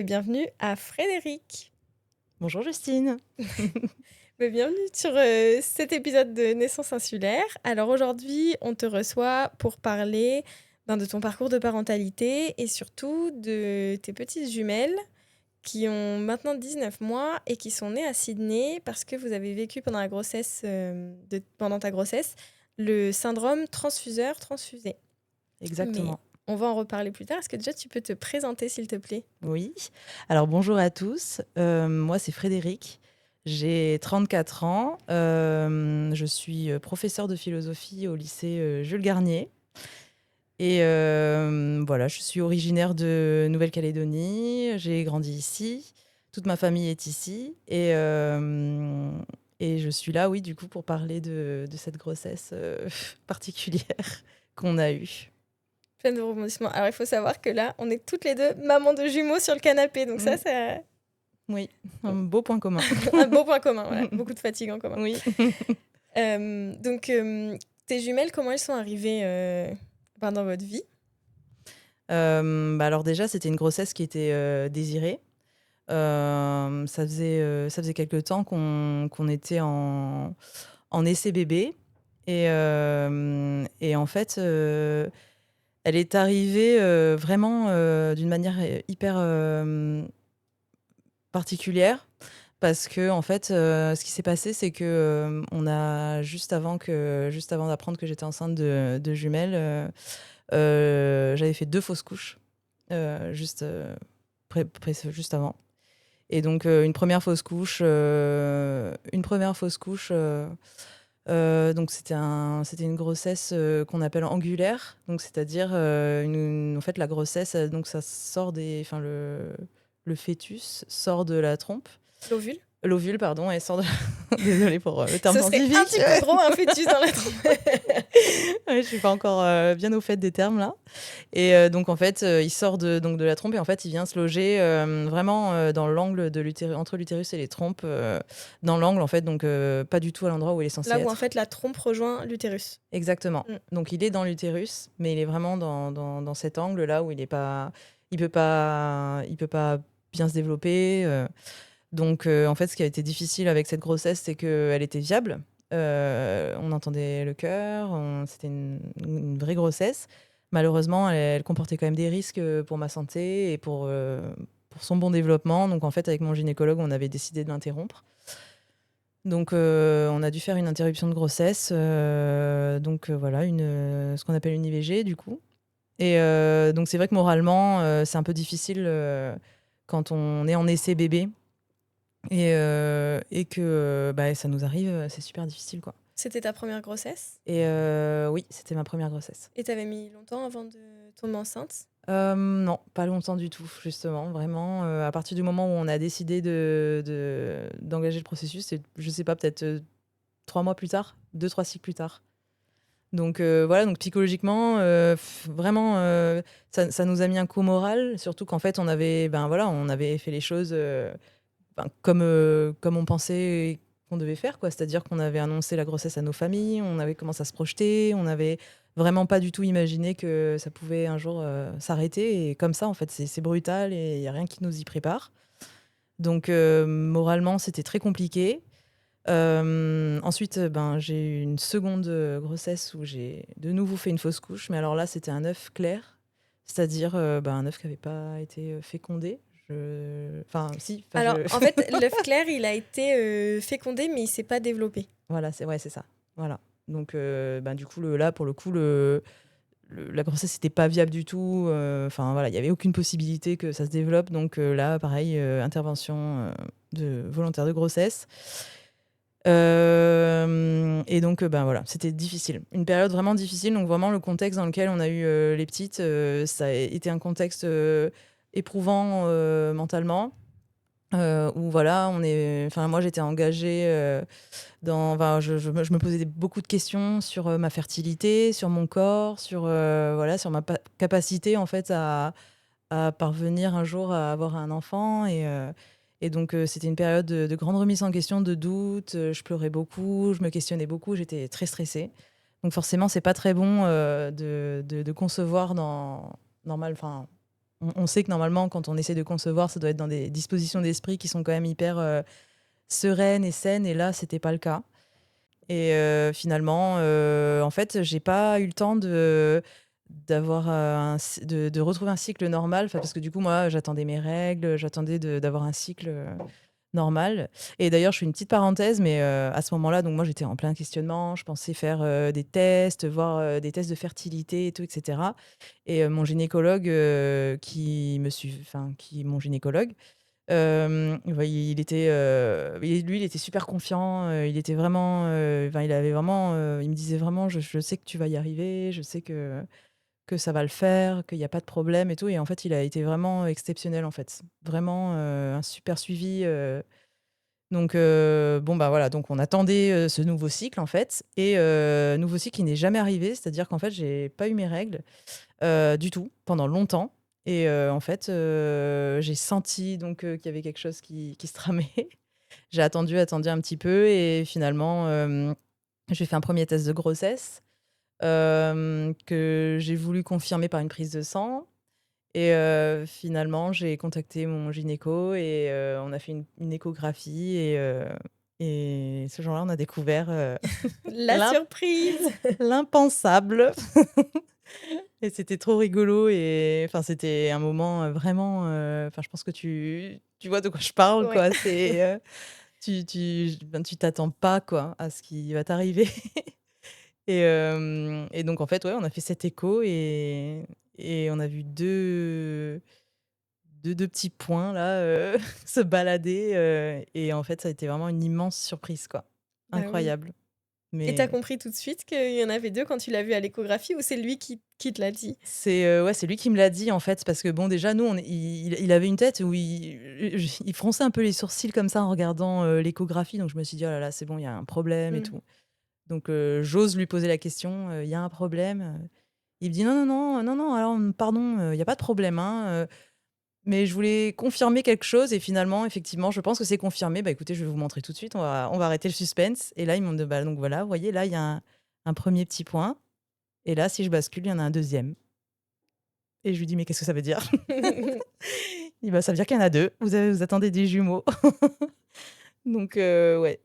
et bienvenue à Frédéric. Bonjour Justine. Bienvenue sur cet épisode de Naissance insulaire. Alors aujourd'hui, on te reçoit pour parler de ton parcours de parentalité et surtout de tes petites jumelles qui ont maintenant 19 mois et qui sont nées à Sydney parce que vous avez vécu pendant pendant ta grossesse, le syndrome transfuseur-transfusé. Mais Exactement. on va en reparler plus tard. Est-ce que déjà tu peux te présenter, s'il te plaît? Oui. Alors bonjour à tous. Moi c'est Frédéric. J'ai 34 ans. Je suis professeure de philosophie au lycée Jules Garnier. Et voilà, je suis originaire de Nouvelle-Calédonie. J'ai grandi ici. Toute ma famille est ici. Et je suis là, oui, du coup, pour parler de cette grossesse particulière qu'on a eue. Plein de rebondissements. Alors, il faut savoir que là, on est toutes les deux mamans de jumeaux sur le canapé. Donc ça, Mm. c'est Oui, un beau point commun. un beau point commun. Voilà. Beaucoup de fatigue en commun. Oui. Tes jumelles, comment elles sont arrivées dans votre vie? Alors déjà, c'était une grossesse qui était désirée. Ça faisait quelque temps qu'on était en essai bébé. Et en fait, elle est arrivée vraiment d'une manière hyper particulière. Parce que en fait, ce qui s'est passé, c'est que on a juste avant d'apprendre que j'étais enceinte de jumelles, j'avais fait 2 fausses couches, juste juste avant. Et donc une première fausse couche, donc c'était une grossesse qu'on appelle angulaire. Donc c'est-à-dire en fait la grossesse, donc ça sort enfin le fœtus sort de la trompe. L'ovule? L'ovule, pardon, elle sort de... Désolée pour le terme Ce serait scientifique. un petit peu trop un fœtus dans la trompe. Ouais, je suis pas encore bien au fait des termes là. Et donc en fait, il sort donc de la trompe et en fait, il vient se loger vraiment dans l'angle de l'utérus, entre l'utérus et les trompes, dans l'angle en fait, donc pas du tout à l'endroit où il est censé Là où être. en fait la trompe rejoint l'utérus. Exactement. Mm. Donc il est dans l'utérus, mais il est vraiment dans cet angle là où il peut pas bien se développer. Donc en fait, ce qui a été difficile avec cette grossesse, c'est qu'elle était viable. On entendait le cœur, c'était une vraie grossesse. Malheureusement, elle comportait quand même des risques pour ma santé et pour son bon développement. Donc en fait, avec mon gynécologue, on avait décidé de l'interrompre. Donc on a dû faire une interruption de grossesse. Voilà, ce qu'on appelle une IVG du coup. Et donc c'est vrai que moralement, c'est un peu difficile quand on est en essai bébé. Et que ça nous arrive, c'est super difficile, quoi. C'était ta première grossesse? Et oui, c'était ma première grossesse. Et t'avais mis longtemps avant de tomber enceinte? Non, pas longtemps du tout, justement. Vraiment, à partir du moment où on a décidé d'engager le processus, c'est, je sais pas, peut-être 3 mois plus tard, 2-3 cycles plus tard. Donc voilà, donc psychologiquement, vraiment, ça nous a mis un coup au moral, surtout qu'en fait, on avait fait les choses comme on pensait qu'on devait faire, quoi. C'est-à-dire qu'on avait annoncé la grossesse à nos familles, on avait commencé à se projeter, on n'avait vraiment pas du tout imaginé que ça pouvait un jour s'arrêter. Et comme ça, en fait, c'est brutal et il n'y a rien qui nous y prépare. Donc, moralement, c'était très compliqué. Ensuite, j'ai eu une seconde grossesse où j'ai de nouveau fait une fausse couche. Mais alors là, c'était un œuf clair, c'est-à-dire un œuf qui n'avait pas été fécondé. Alors, en fait, l'œuf clair, il a été fécondé, mais il s'est pas développé. Voilà, c'est ça. Voilà. Donc, du coup, pour le coup, la grossesse n'était pas viable du tout. Enfin, voilà, il n'y avait aucune possibilité que ça se développe. Donc là, pareil, intervention de volontaire de grossesse. Et donc, voilà, c'était difficile. Une période vraiment difficile. Donc, vraiment, le contexte dans lequel on a eu les petites, ça a été un contexte éprouvant mentalement. Où voilà, moi j'étais engagée je me posais beaucoup de questions sur ma fertilité, sur mon corps, sur sur ma capacité en fait à parvenir un jour à avoir un enfant. Et donc c'était une période de grande remise en question, de doute. Je pleurais beaucoup, je me questionnais beaucoup, j'étais très stressée. Donc forcément, c'est pas très bon de concevoir normal, enfin on sait que normalement, quand on essaie de concevoir, ça doit être dans des dispositions d'esprit qui sont quand même hyper sereines et saines. Et là, c'était pas le cas. Et finalement, en fait, j'ai pas eu le temps d'avoir de retrouver un cycle normal. Parce que du coup, moi, j'attendais mes règles, j'attendais d'avoir un cycle normal. Et d'ailleurs, je fais une petite parenthèse, mais à ce moment-là, donc moi, j'étais en plein questionnement. Je pensais faire des tests, voir des tests de fertilité et tout, etc. Et mon gynécologue, qui est mon gynécologue, ouais, lui, il était super confiant. Il était vraiment, enfin, il avait vraiment, il me disait vraiment, je sais que tu vas y arriver, je sais que ça va le faire, qu'il n'y a pas de problème et tout. Et en fait, il a été vraiment exceptionnel, en fait. Vraiment un super suivi. Donc, bon, bah voilà, donc on attendait ce nouveau cycle, en fait. Et nouveau cycle qui n'est jamais arrivé, c'est-à-dire qu'en fait, j'ai pas eu mes règles du tout pendant longtemps. Et en fait, j'ai senti donc qu'il y avait quelque chose qui se tramait. J'ai attendu un petit peu et finalement, j'ai fait un premier test de grossesse, que j'ai voulu confirmer par une prise de sang. Et finalement, j'ai contacté mon gynéco et on a fait une échographie et ce jour-là, on a découvert, La l'im surprise! l'impensable. Et c'était trop rigolo et enfin, c'était un moment, vraiment, enfin, je pense que tu vois de quoi je parle, Ouais. quoi. C'est, tu t'attends pas, quoi, à ce qui va t'arriver. Et donc en fait, ouais, on a fait cet écho et on a vu deux petits points là, se balader, et en fait, ça a été vraiment une immense surprise, quoi. Bah oui. Incroyable, Et tu mais compris tout de suite qu'il y en avait 2 quand tu l'as vu à l'échographie ou c'est lui qui te l'a dit? ouais, c'est lui qui me l'a dit, en fait, parce que bon, déjà, nous, il avait une tête où il fronçait un peu les sourcils comme ça en regardant, l'échographie, donc je me suis dit: «Oh là là, c'est bon, il y a un problème et Mmh. tout». Donc j'ose lui poser la question, «Il y a un problème?» Il me dit: «Non, non, non, non, non, alors, pardon, il y a pas de problème, hein, mais je voulais confirmer quelque chose» et finalement, effectivement, je pense que c'est confirmé. Bah, écoutez, je vais vous montrer tout de suite, on va arrêter le suspense et là, ils m'ont dit: «Bah, donc voilà, vous voyez, là, il y a un 1er petit point et là, si je bascule, il y en a un deuxième». Et je lui dis: «Mais qu'est-ce que ça veut dire?» Il dit: «Bah, ça veut dire qu'il y en a 2. Vous attendez des jumeaux». Donc ouais,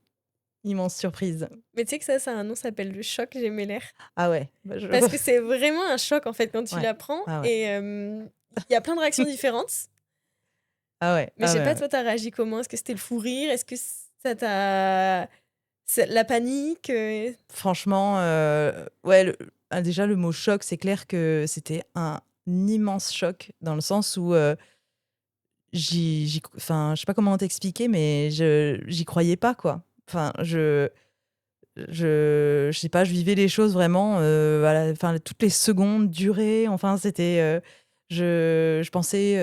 immense surprise. Mais tu sais que ça a un nom, ça s'appelle le choc gémellaire. Ah ouais, bah, je Parce que c'est vraiment un choc, en fait, quand tu ouais. l'apprends Ah ouais. et il y a plein de réactions différentes. Ah ouais. Mais je Ah sais ouais, pas, ouais. toi, tu réagi comment? Est-ce que c'était le fou rire? Est-ce que ça t'a la panique? Franchement, ouais, déjà le mot choc, c'est clair que c'était un immense choc dans le sens où, enfin, je sais pas comment t'expliquer, mais j'y croyais pas, quoi. Enfin, je sais pas, je vivais les choses vraiment, enfin, toutes les secondes duraient. Enfin, c'était, je pensais,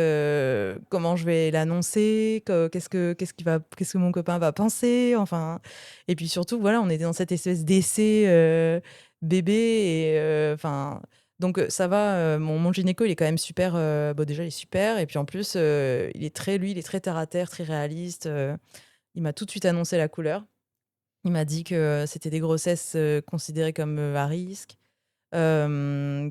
comment je vais l'annoncer, qu'est-ce que mon copain va penser, enfin. Et puis surtout, voilà, on était dans cette espèce d'essai, bébé et enfin, donc ça va, mon gynéco, il est quand même super, bon, déjà, il est super et puis en plus, il est très terre à terre, très réaliste, il m'a tout de suite annoncé la couleur. Il m'a dit que c'était des grossesses, considérées comme, à risque, et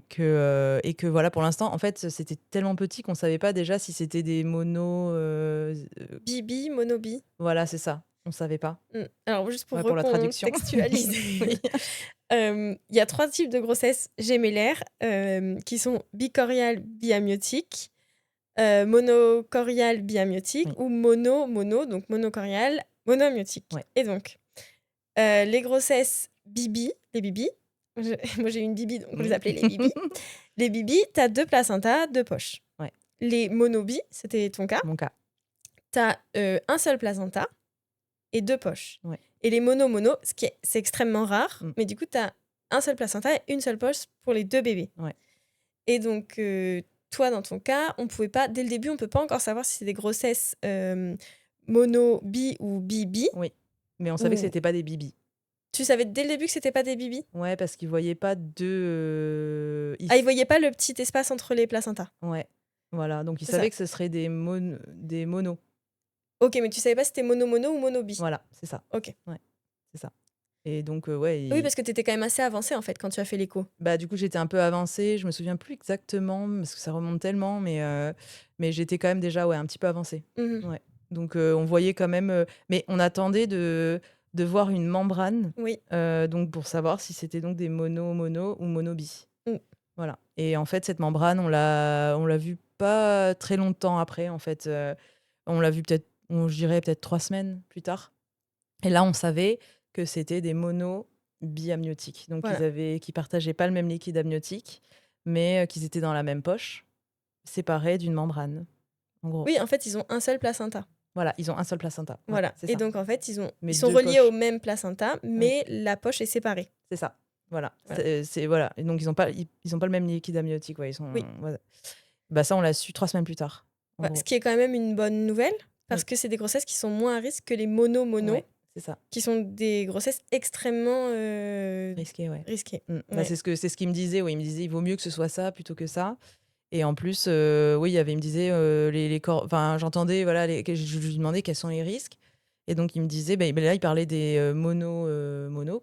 que voilà, pour l'instant, en fait, c'était tellement petit qu'on savait pas déjà si c'était des monos, Bibi, monobi? voilà, c'est ça, on savait pas. Alors juste pour Ouais, pour la traduction. recontextualiser, Oui. il y a 3 types de grossesse gémellaires, qui sont bichoriales biamniotiques, monochoriales biamniotiques Oui, ou mono, donc monochoriales monoamniotiques ouais. et donc les grossesses bibi, les bibis, je moi j'ai eu une bibi, donc on les Mmh. appelait les bibis. Les bibis, tu as 2 placentas, 2 poches. Ouais, Les monobis, c'était ton cas, c'est mon cas. tu as, 1 seul placenta et 2 poches. Ouais. Et les mono, c'est extrêmement rare, Mmh. mais du coup, tu as 1 seul placenta et 1 seule poche pour les 2 bébés. Ouais. Et donc, toi, dans ton cas, on pouvait pas dès le début, on peut pas encore savoir si c'est des grossesses, mono-bi ou bi-bi Oui, mais on savait que ou c'était pas des bibis. tu savais dès le début que c'était pas des bibis? Ouais, parce qu'ils voyaient pas Ah, ils voyaient pas le petit espace entre les placentas? ouais, voilà, donc ils C'est savaient ça? que ce serait des monos. OK, mais tu savais pas si c'était mono-mono ou mono-bi? Voilà, c'est ça. OK. Ouais, c'est ça. Et donc, ouais, Oui, parce que tu étais quand même assez avancée, en fait, quand tu as fait l'écho. bah, du coup, j'étais un peu avancée. Je me souviens plus exactement parce que ça remonte tellement, mais j'étais quand même déjà, ouais, un petit peu avancée. Mmh. Ouais. Donc, on voyait quand même, mais on attendait de voir une membrane, Oui. donc pour savoir si c'était donc des mono ou mono-bi. Mmh. Voilà. Et en fait, cette membrane, on l'a vue pas très longtemps après, en fait, on l'a vue peut-être, je dirais peut-être 3 semaines plus tard. Et là, on savait que c'était des monos biamniotiques. Donc, Voilà. qui partageaient pas le même liquide amniotique, mais qu'ils étaient dans la même poche, séparés d'une membrane, en gros. Oui, en fait, ils ont un seul placenta. Voilà, ils ont un seul placenta. Ouais, Voilà. c'est Et ça. donc, en fait, Mais ils sont 2 reliés au poches. même placenta, Oui, mais la poche est séparée. c'est ça. Voilà. Voilà. Voilà. Et donc, ils ont pas le même liquide amniotique. Ouais, Oui. voilà. Bah, ça, on l'a su 3 semaines plus tard, en Ouais, ce gros. qui est quand même une bonne nouvelle, parce Oui, que c'est des grossesses qui sont moins à risque que les mono-mono, ouais, c'est ça. qui sont des grossesses extrêmement Risqué, ouais. risquées. Bah, Ouais. c'est ce qu'il me disait. Oui, il me disait, il vaut mieux que ce soit ça plutôt que ça. Et en plus, oui, il me disait, les corps, enfin, j'entendais, voilà, que je lui demandais quels sont les risques. Et donc, il me disait, bah, là, il parlait des mono,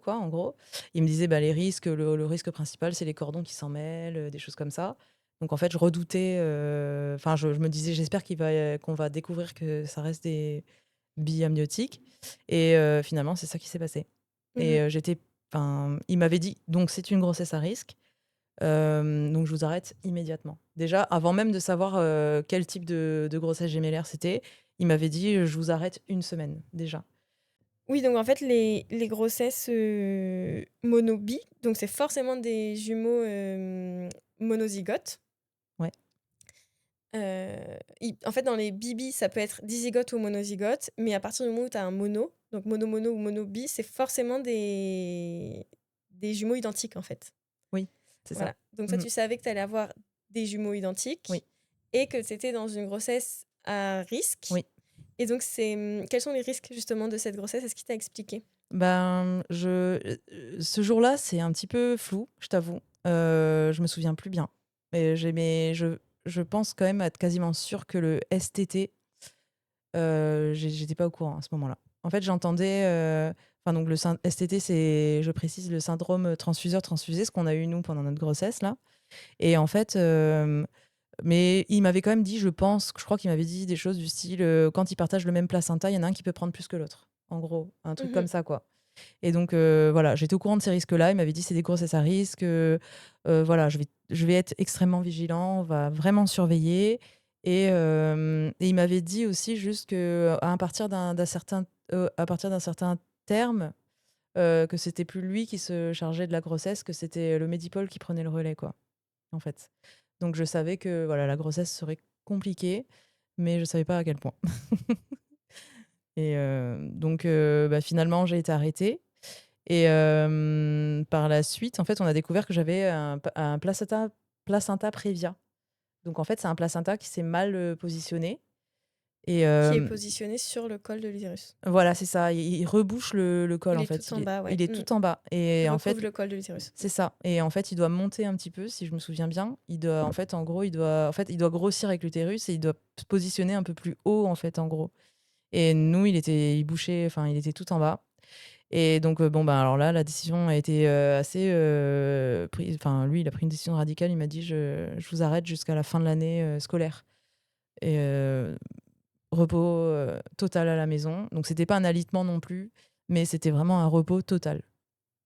quoi, en gros. Il me disait, bah, les risques, le risque principal, c'est les cordons qui s'en mêlent, des choses comme ça. Donc, en fait, je redoutais, enfin, je me disais, j'espère qu'on va découvrir que ça reste des billes amniotiques. Et finalement, c'est ça qui s'est passé. Et Mhm. enfin, il m'avait dit, donc, c'est une grossesse à risque. Donc je vous arrête immédiatement. Déjà, avant même de savoir, quel type de grossesse gémellaire c'était, il m'avait dit: «Je vous arrête une semaine», déjà. Oui, donc en fait, les grossesses mono-bi, donc c'est forcément des jumeaux monozygotes. Ouais, En fait, dans les bibi, ça peut être dizygote ou monozygote, mais à partir du moment où tu as un mono, donc mono-mono ou mono-bi, c'est forcément des jumeaux identiques, en fait. oui, c'est ça. Voilà. Donc toi, Mmh. tu savais que tu allais avoir des jumeaux identiques Oui, et que c'était dans une grossesse à risque. oui. Et donc, quels sont les risques justement de cette grossesse? Est-ce qu'il t'a expliqué? Ben, ce jour-là, c'est un petit peu flou, je t'avoue. Je me souviens plus bien. Mais je pense quand même être quasiment sûre que le STT, j'étais pas au courant à ce moment-là. En fait, j'entendais, enfin donc STT, c'est, je précise, le syndrome transfuseur-transfusé, ce qu'on a eu nous pendant notre grossesse là. Et en fait, mais il m'avait quand même dit, je crois qu'il m'avait dit des choses du style, quand ils partagent le même placenta, il y en a un qui peut prendre plus que l'autre. En gros, un truc Mmh. comme ça, quoi. Et donc, voilà, j'étais au courant de ces risques-là. Il m'avait dit: «C'est des grossesses à risque, voilà, je vais être extrêmement vigilant, on va vraiment surveiller». Et il m'avait dit aussi juste à partir d'un certain terme, que c'était plus lui qui se chargeait de la grossesse, que c'était le Medipol qui prenait le relais, quoi, en fait. Donc je savais que, voilà, la grossesse serait compliquée, mais je savais pas à quel point. Et donc bah, finalement, j'ai été arrêtée. Et par la suite, en fait, on a découvert que j'avais un placenta prévia. Donc en fait, c'est un placenta qui s'est mal, positionné. Et Qui est positionné sur le col de l'utérus. voilà, c'est ça, il rebouche le col, Il en est fait. tout en bas, ouais. Il est tout en bas et Il en recouvre fait, le col de l'utérus. c'est ça. Et en fait, il doit monter un petit peu, si je me souviens bien. Il doit, en fait, en gros, il doit grossir avec l'utérus et il doit se positionner un peu plus haut, en fait, en gros. Et nous, il bouchait, enfin, il était tout en bas. Et donc, bon, ben, alors là, la décision a été, assez, prise, enfin, lui, il a pris une décision radicale. Il m'a dit: «Je vous arrête jusqu'à la fin de l'année, scolaire». Et repos, total à la maison. Donc c'était pas un alitement non plus, mais c'était vraiment un repos total.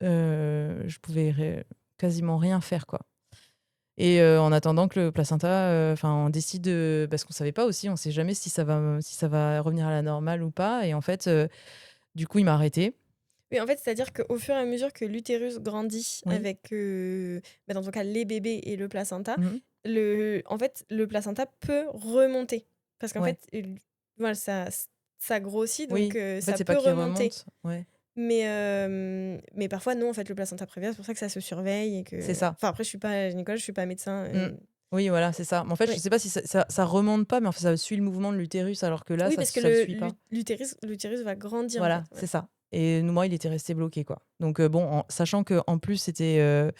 Je pouvais quasiment rien faire, quoi. Et en attendant que le placenta, enfin, on décide, parce qu'on savait pas aussi, on sait jamais si ça va revenir à la normale ou pas. Et en fait, du coup, il m'a arrêtée. Oui, en fait, c'est-à-dire qu'au fur et à mesure que l'utérus grandit Oui. avec, dans ton cas, les bébés et le placenta, Mmh. en fait, le placenta peut remonter. Parce qu'en Ouais. fait, voilà, ça grossit, donc Oui. En fait, ça c'est pas peut qu'il remonter. remonte. Ouais. Mais parfois, non, en fait, le placenta prévia, c'est pour ça que ça se surveille et C'est que... ça. Enfin, après, je suis pas gynécologue, je suis pas médecin. Mmh. Oui, voilà, c'est ça. Mais en fait, je Oui. sais pas si ça remonte pas, mais en fait, ça suit le mouvement de l'utérus, alors que là, Oui, parce que ça le suit pas. l'utérus va grandir, en fait. Voilà, Ouais. c'est ça. Et moi, il était resté bloqué, quoi. Donc bon, sachant qu'en plus, c'était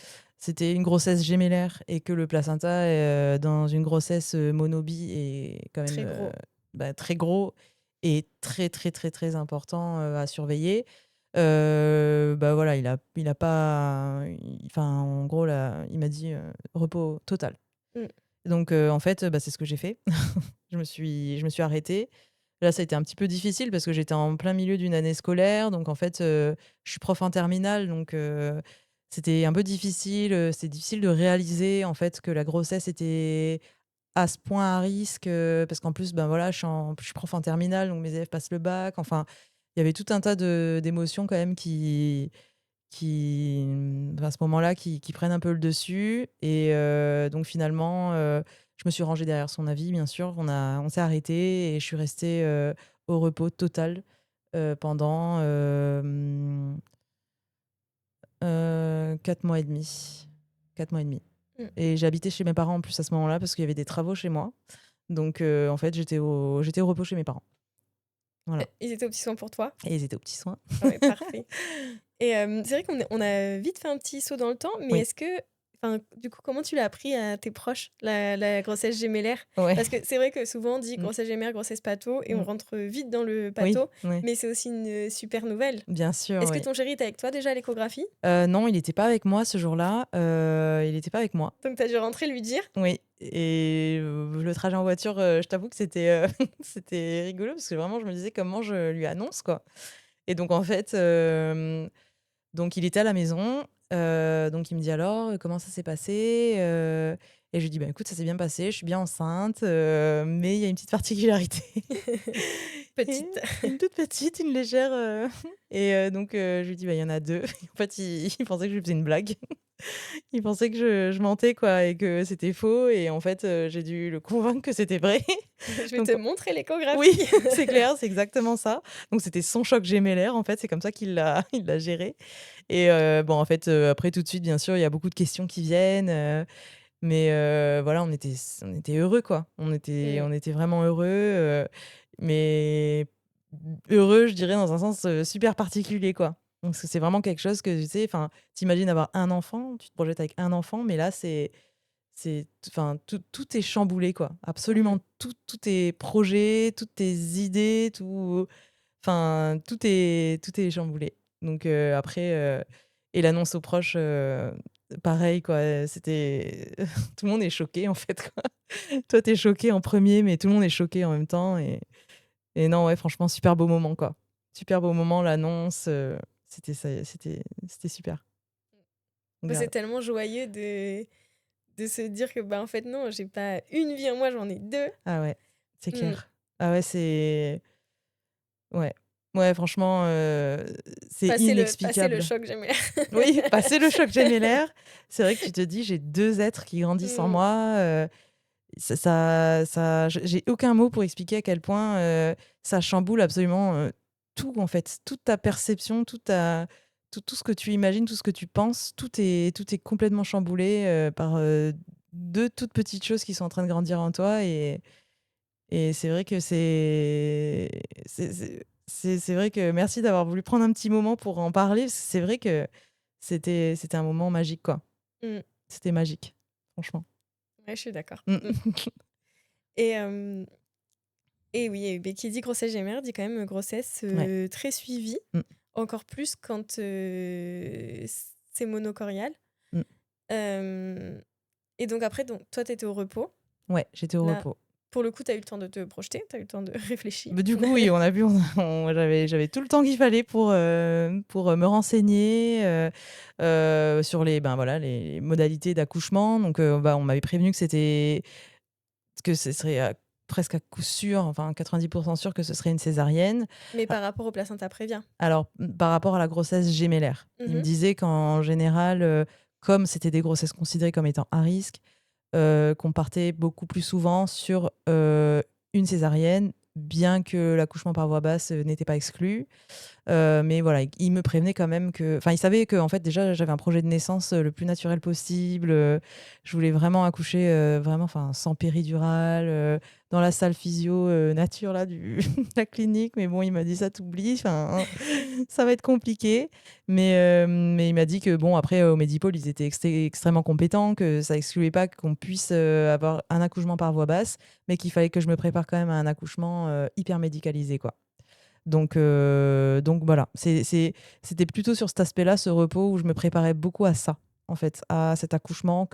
une grossesse gémellaire et que le placenta, dans une grossesse, mono-bi est quand même, Très gros. bah, très gros et très, très, très, très important, à surveiller. Bah, voilà, il a pas enfin, en gros, là, il m'a dit, «Repos total». Mmh. Donc en fait, bah, c'est ce que j'ai fait. Je me suis arrêtée. Là, ça a été un petit peu difficile parce que j'étais en plein milieu d'une année scolaire. Donc en fait, je suis prof en terminale, donc c'était un peu difficile, c'était difficile de réaliser, en fait, que la grossesse était à ce point à risque, parce qu'en plus, ben, voilà, je suis prof en terminale, donc mes élèves passent le bac. Enfin, il y avait tout un tas d'émotions quand même à ce moment-là, qui prennent un peu le dessus. Et donc finalement, je me suis rangée derrière son avis, bien sûr. On s'est arrêté et je suis restée au repos total pendant 4 mois et demi. 4 mois et demi. Mmh. Et j'habitais chez mes parents en plus à ce moment-là parce qu'il y avait des travaux chez moi. Donc en fait, j'étais au repos chez mes parents. Voilà. Ils étaient aux petits soins pour toi? Et ils étaient aux petits soins. Ouais, parfait. Et c'est vrai qu'on a vite fait un petit saut dans le temps, mais Oui. est-ce que enfin, du coup, comment tu l'as appris à tes proches, la grossesse gémellaire? Ouais. Parce que c'est vrai que souvent on dit Mmh, grossesse gémellaire, grossesse patho et on mmh. rentre vite dans le Oui, patho, ouais. mais c'est aussi une super nouvelle. Bien sûr, Est-ce que oui. ton chéri était avec toi déjà à l'échographie? Non, il était pas avec moi ce jour-là, il était pas avec moi. Donc tu as dû rentrer lui dire? Oui. Et le trajet en voiture, je t'avoue que c'était, c'était rigolo parce que vraiment je me disais: «Comment je lui annonce, quoi?» Et donc en fait, donc il était à la maison, donc il me dit: «Alors, comment ça s'est passé?» Et je lui dis: «Bah, écoute, ça s'est bien passé, je suis bien enceinte, mais il y a une petite particularité». Et Petite. une toute petite, une légère, et donc je lui dis: «Bah, il y en a 2». En fait, il pensait que je lui faisais une blague. Il pensait que je mentais, quoi, et que c'était faux. Et en fait, j'ai dû le convaincre que c'était vrai. Je vais Donc te montrer oui, l'échographie. c'est clair, c'est exactement ça. Donc c'était son choc gémellaire, en fait, c'est comme ça qu'il l'a il l'a géré. Et bon, en fait, après tout de suite, bien sûr, il y a beaucoup de questions qui viennent, mais voilà, on était heureux, quoi. On était Mmh. on était vraiment heureux, mais heureux, je dirais, dans un sens, super particulier, quoi. Donc c'est vraiment quelque chose que, tu sais, enfin, tu avoir un enfant, tu te projettes avec un enfant, mais là, enfin, tout est chamboulé, quoi. Mmh. Absolument tout, tous tes projets, toutes tes idées, tout, enfin, tout est chamboulé. Donc après, et l'annonce aux proches, pareil, quoi, c'était tout le monde est choqué, en fait, quoi. Toi, tu es choqué en premier, mais tout le monde est choqué en même temps. Et non, ouais, franchement, super beau moment, quoi. Super beau moment, l'annonce, c'était super, Bah, c'est grave. tellement joyeux de se dire que, bah, en fait, non, j'ai pas une vie en moi, j'en ai 2. Ah ouais, c'est Mmh. clair. Ah ouais, ouais. Ouais, franchement, c'est Passer le inexplicable. choc gémellaire. Oui, passer le choc gémellaire, c'est vrai que tu te dis: «J'ai 2 êtres qui grandissent en Mmh. moi», j'ai aucun mot pour expliquer à quel point, ça chamboule absolument, tout, en fait. Toute ta perception, tout ce que tu imagines, tout ce que tu penses, tout est complètement chamboulé, par, 2 toutes petites choses qui sont en train de grandir en toi. Et c'est vrai que c'est vrai que merci d'avoir voulu prendre un petit moment pour en parler, parce que c'est vrai que c'était un moment magique, quoi. Mmh. C'était magique, franchement. Ouais, je suis d'accord. Mmh. Mmh. Et et oui, et beh, qui dit grossesse gémellaire dit quand même grossesse, Ouais. très suivie, Mmh. encore plus quand, c'est monocorial. Mmh. Hem et donc après, donc toi, tu étais au repos. Ouais, j'étais au Là, repos. pour le coup, tu as eu le temps de te projeter, tu as eu le temps de réfléchir. Bah, du coup, oui, on a vu, j'avais tout le temps qu'il fallait pour, me renseigner, sur ben, voilà, les modalités d'accouchement. Donc bah, on m'avait prévenu que ce serait, presque à coup sûr, enfin 90 sûr, que ce serait une césarienne. Mais par rapport au placenta prévien. Alors, par rapport à la grossesse gémellaire, il me Mmh. disait qu'en général, comme c'était des grossesses considérées comme étant à risque, qu'on partait beaucoup plus souvent sur, une césarienne, bien que l'accouchement par voie basse, n'était pas exclu. Mais voilà, il me prévenait quand même enfin, il savait qu'en fait, déjà, j'avais un projet de naissance, le plus naturel possible, je voulais vraiment accoucher, vraiment, enfin, sans péridurale, dans la salle physio, nature là du de la clinique. Mais bon, il m'a dit: «Ça, t'oublies, enfin, ça va être compliqué». Mais il m'a dit que bon, après, au Medipôle, ils étaient extrêmement compétents, que ça excluait pas qu'on puisse, avoir un accouchement par voie basse, mais qu'il fallait que je me prépare quand même à un accouchement, hyper médicalisé, quoi. Donc voilà, c'était plutôt sur cet aspect-là, ce repos, où je me préparais beaucoup à ça, en fait, à cet accouchement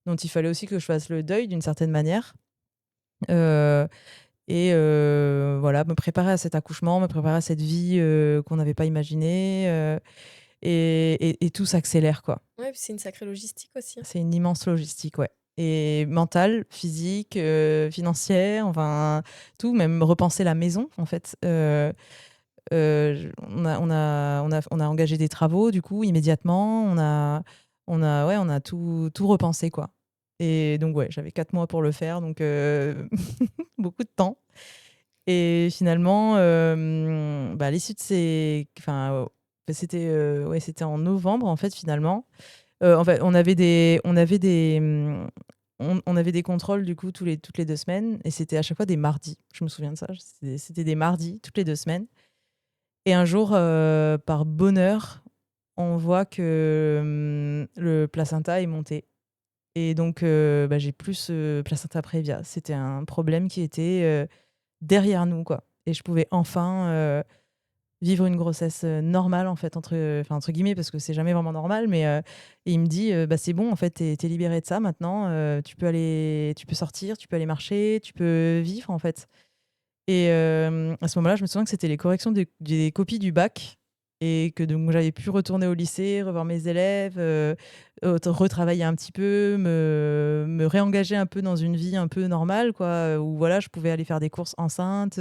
dont il fallait aussi que je fasse le deuil d'une certaine manière. Euh, voilà, me préparer à cet accouchement, me préparer à cette vie qu'on n'avait pas imaginée. Et tout s'accélère, quoi. Ouais, puis c'est une sacrée logistique aussi, hein. C'est une immense logistique, ouais. Et mentale, physique, financière, enfin, tout, même repenser la maison, en fait. On a engagé des travaux, du coup, immédiatement. On a tout repensé, quoi. Et donc, ouais, j'avais 4 mois pour le faire, donc beaucoup de temps. Et finalement, à l'issue de enfin, c'était en novembre, en fait, finalement. En fait, on avait des contrôles, du coup, toutes les 2 semaines, et c'était à chaque fois des mardis. Je me souviens de ça. C'était des mardis toutes les 2 semaines. Et un jour, par bonheur, on voit que le placenta est monté. Et donc, j'ai plus ce placenta prévia. C'était un problème qui était derrière nous, quoi. Et je pouvais enfin vivre une grossesse normale, en fait, entre guillemets, parce que c'est jamais vraiment normal. Mais et il me dit, c'est bon, en fait, t'es libérée de ça maintenant. Tu peux sortir, tu peux aller marcher, tu peux vivre, en fait. Et à ce moment-là, je me souviens que c'était les corrections des copies du bac, et que donc j'avais pu retourner au lycée, revoir mes élèves, retravailler un petit peu, me réengager un peu dans une vie un peu normale, quoi, où voilà, je pouvais aller faire des courses enceinte,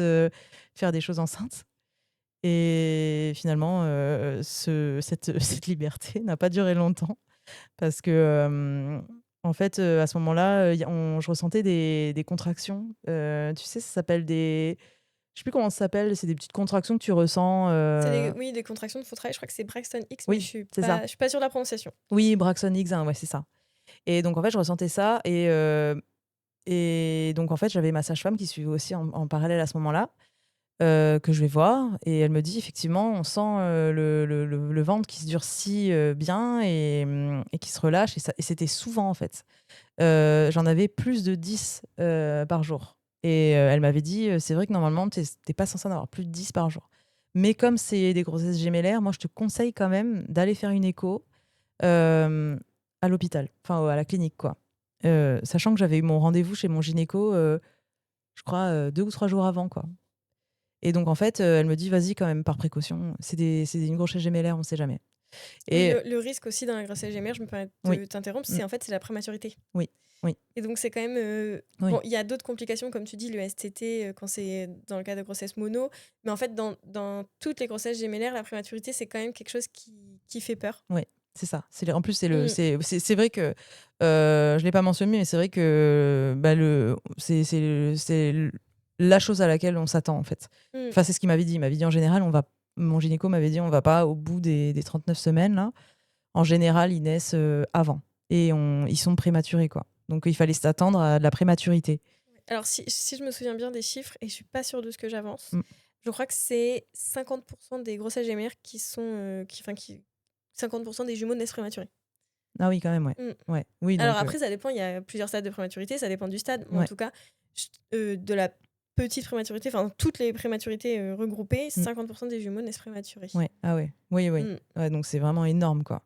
faire des choses enceintes. Et finalement, cette liberté n'a pas duré longtemps, parce que, en fait, à ce moment-là, je ressentais des contractions. Tu sais, ça s'appelle des je sais plus comment ça s'appelle, c'est des petites contractions que tu ressens, Oui, des contractions de faux travail, je crois que c'est Braxton X, mais oui, c'est ça. je suis pas sûre de la prononciation. Oui, Braxton Hicks, ouais, c'est ça. Et donc en fait, je ressentais ça, et donc en fait, j'avais ma sage-femme qui suivait aussi en parallèle à ce moment-là, que je vais voir, et elle me dit: «Effectivement, on sent, le ventre qui se durcit, bien, et qui se relâche», et c'était souvent, en fait. J'en avais plus de 10 par jour, et elle m'avait dit: «C'est vrai que normalement, tu pas censé en avoir plus de 10 par jour. Mais comme c'est des grossesses gémellaires, moi, je te conseille quand même d'aller faire une écho, hem, à l'hôpital, enfin, à la clinique, quoi». Sachant que j'avais eu mon rendez-vous chez mon gynéco, je crois, 2 ou 3 jours avant, quoi. Et donc en fait, elle me dit: «Vas-y quand même, par précaution, c'est une grossesse gémellaire, on sait jamais». Oui, Et le risque aussi dans la grossesse gémellaire, je me permets oui, de t'interrompre, mmh, c'est la prématurité. oui, oui, Et donc c'est quand même, bon, oui. il y a d'autres complications comme tu dis, le STT, quand c'est dans le cas de grossesse mono, mais en fait dans toutes les grossesses gémellaires, la prématurité, c'est quand même quelque chose qui fait peur. Ouais, c'est ça. En plus, Mmh. c'est vrai que, je l'ai pas mentionné, mais c'est vrai que, c'est la chose à laquelle on s'attend, en fait. Mmh. Enfin, c'est ce qu'il m'avait dit. Il m'avait dit: «En général, mon gynéco m'avait dit: «On va pas au bout des 39 semaines, là. En général, ils naissent, avant, et ils sont prématurés, quoi». Donc il fallait s'attendre à de la prématurité. Alors si je me souviens bien des chiffres et je suis pas sûre de ce que j'avance, Mmh. je crois que c'est 50 des grossesses gémellaires qui sont, 50 des jumeaux naissent prématurés. Ah oui, quand même, ouais. Mmh. Ouais. Oui, Alors donc après, ça dépend, il y a plusieurs stades de prématurité, ça dépend du stade, mais en ouais. tout cas, de la petite prématurité, enfin toutes les prématurités regroupées, Mmh. 50 des jumeaux naissent prématurés. Ouais. Ah ouais. Oui, oui. Mm. Ouais, donc c'est vraiment énorme, quoi.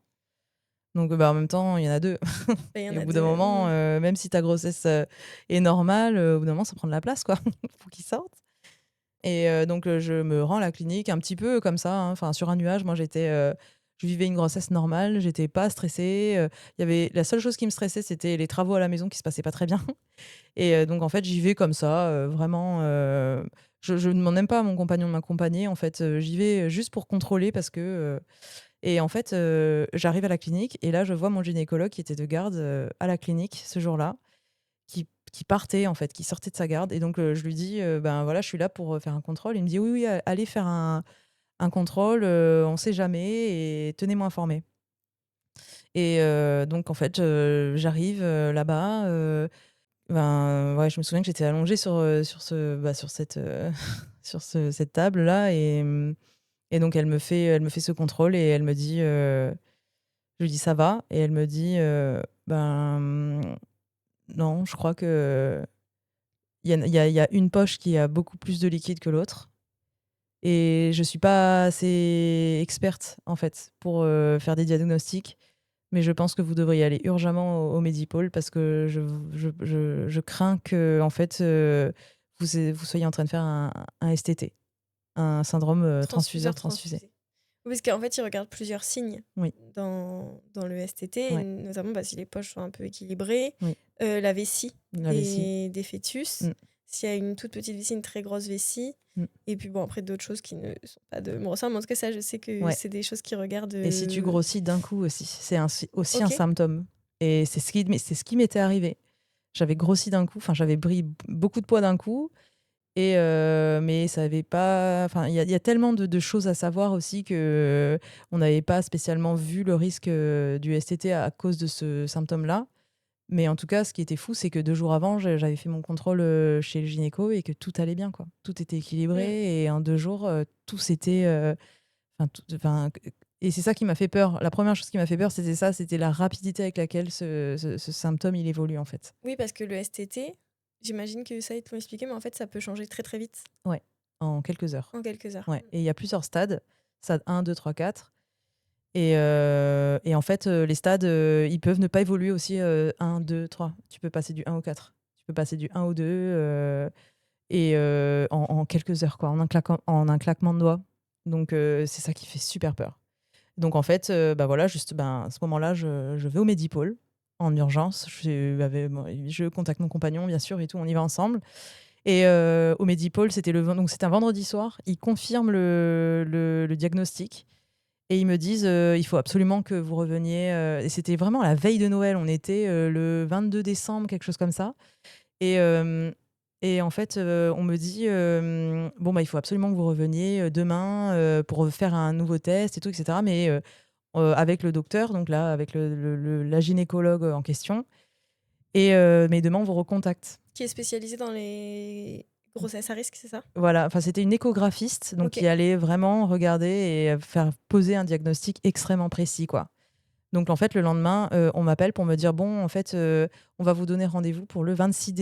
Donc en même temps, il y en a 2. Et il y en Et au a bout d'un deux. moment, Mm. même si ta grossesse, est normale, au bout d'un moment, ça prend de la place, quoi. Faut qu'ils sortent. Et donc je me rends à la clinique un petit peu comme ça, hein, enfin sur un nuage. Moi, je vivais une grossesse normale, j'étais pas stressée, il y avait la seule chose qui me stressait, c'était les travaux à la maison qui se passaient pas très bien. Et donc en fait, j'y vais comme ça, vraiment, je demande même pas à mon compagnon de m'accompagner, en fait, j'y vais juste pour contrôler, parce que, et en fait, j'arrive à la clinique, et là, je vois mon gynécologue qui était de garde, à la clinique ce jour-là, qui partait, en fait, qui sortait de sa garde. Et donc je lui dis, «Ben, voilà, je suis là pour, faire un contrôle». Il me dit: «Oui, oui, allez faire un contrôle, on sait jamais, et tenez-moi informée». Et donc en fait, j'arrive, là-bas, ben, ouais, je me souviens que j'étais allongée sur cette, cette table-là, et donc elle me fait ce contrôle, et elle me dit, je lui dis: «Ça va?» Et elle me dit, «Ben, non, je crois que il y a une poche qui a beaucoup plus de liquide que l'autre, et je suis pas assez experte, en fait, pour faire des diagnostics. Mais je pense que vous devriez aller urgemment au Medipôle parce que je crains que, en fait, vous soyez en train de faire un STT, un syndrome Transfuseur transfuseur-transfusé. transfusé. Oui, parce qu'en fait, ils regardent plusieurs signes Oui, dans le STT, et ouais, notamment si les poches sont un peu équilibrées, oui, la vessie la vessie. des fœtus, Mm, s'il y a une toute petite vessie, une très grosse vessie, mm. et puis bon, après d'autres choses qui ne sont pas de mon ressort, mais en tout cas, ça, je sais que Ouais. c'est des choses qu'ils regardent. Et si tu grossis d'un coup aussi, c'est aussi un Ok, symptôme. Et c'est ce qui m'était arrivé. J'avais grossi d'un coup, enfin j'avais pris beaucoup de poids d'un coup. Et mais ça avait pas. Enfin, il y a tellement de choses à savoir aussi que on n'avait pas spécialement vu le risque du STT à cause de ce symptôme-là. Mais en tout cas, ce qui était fou, c'est que 2 jours avant, j'avais fait mon contrôle chez le gynéco et que tout allait bien, quoi. Tout était mm, équilibré et en 2 jours, tout s'était. Enfin, et c'est ça qui m'a fait peur. La première chose qui m'a fait peur, c'était ça, c'était la rapidité avec laquelle ce symptôme il évolue en fait. oui, parce que le STT, j'imagine que ça, ils te l'ont expliqué, mais en fait, ça peut changer très très vite, Ouais, en quelques heures. en quelques heures. Ouais. Et il y a plusieurs stades, stade 1, 2, 3, 4. Et en fait, les stades, ils peuvent ne pas évoluer aussi 1, 2, 3. Tu peux passer du 1 au 4. Tu peux passer du 1 au 2 en quelques heures, quoi, en un claquement de doigts. Donc, c'est ça qui fait super peur. Donc, en fait, bah voilà, juste à ce moment-là, je vais au Medipôle en urgence. Je contacte mon compagnon, bien sûr, et tout, on y va ensemble. Et au Medipôle, donc c'était un vendredi soir. Ils confirment le diagnostic. Et ils me disent, «Il faut absolument que vous reveniez», et c'était vraiment à la veille de Noël. On était, le 22 décembre, quelque chose comme ça. Et en fait, on me dit, «Bon, bah, il faut absolument que vous reveniez, demain, pour faire un nouveau test et tout et cetera, mais avec le docteur», donc là, avec la gynécologue en question, mais demain, on vous recontacte. Qui est spécialisé dans les grossesses à risque, c'est ça? Voilà, enfin, c'était une échographiste, donc Ok. qui allait vraiment regarder et faire poser un diagnostic extrêmement précis, quoi. Donc en fait, le lendemain, on m'appelle pour me dire: «Bon, en fait, on va vous donner rendez-vous pour le 26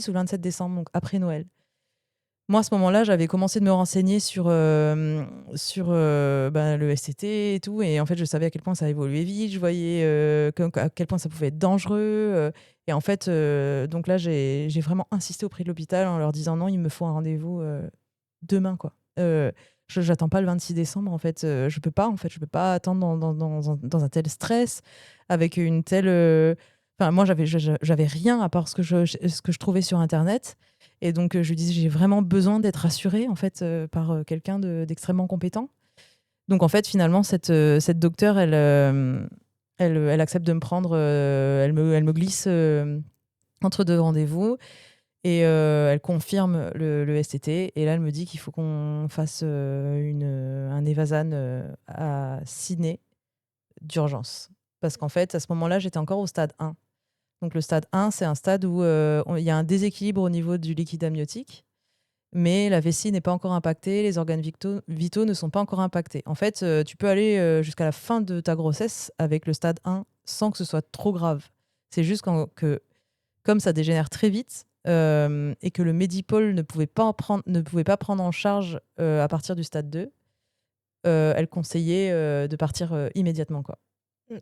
ou le 27 décembre, donc après Noël». Moi, à ce moment-là, j'avais commencé de me renseigner sur bah, le STT et tout, et en fait, je savais à quel point ça évoluait vite. Je voyais à quel point ça pouvait être dangereux. Et en fait, donc là, j'ai vraiment insisté auprès de l'hôpital en leur disant: «Non, il me faut un rendez-vous demain, quoi. J'attends pas le 26 décembre, en fait. Je peux pas, en fait. Je peux pas attendre dans un tel stress, avec une telle. Enfin, moi, j'avais rien à part ce que je trouvais sur Internet. Et donc, je lui disais: «J'ai vraiment besoin d'être rassurée, en fait, par quelqu'un d'extrêmement compétent». Donc, en fait, finalement, cette docteure, elle accepte de me prendre, elle me glisse entre deux rendez-vous, et elle confirme le STT. Et là, elle me dit qu'il faut qu'on fasse un Evasane à Sydney d'urgence. Parce qu'en fait, à ce moment-là, j'étais encore au stade 1. Donc le stade 1, c'est un stade où il y a un déséquilibre au niveau du liquide amniotique, mais la vessie n'est pas encore impactée, les organes vitaux ne sont pas encore impactés. En fait, tu peux aller jusqu'à la fin de ta grossesse avec le stade 1 sans que ce soit trop grave. C'est juste que, comme ça dégénère très vite, et que le Medipôle ne pouvait pas prendre en charge à partir du stade 2, elle conseillait de partir immédiatement, quoi.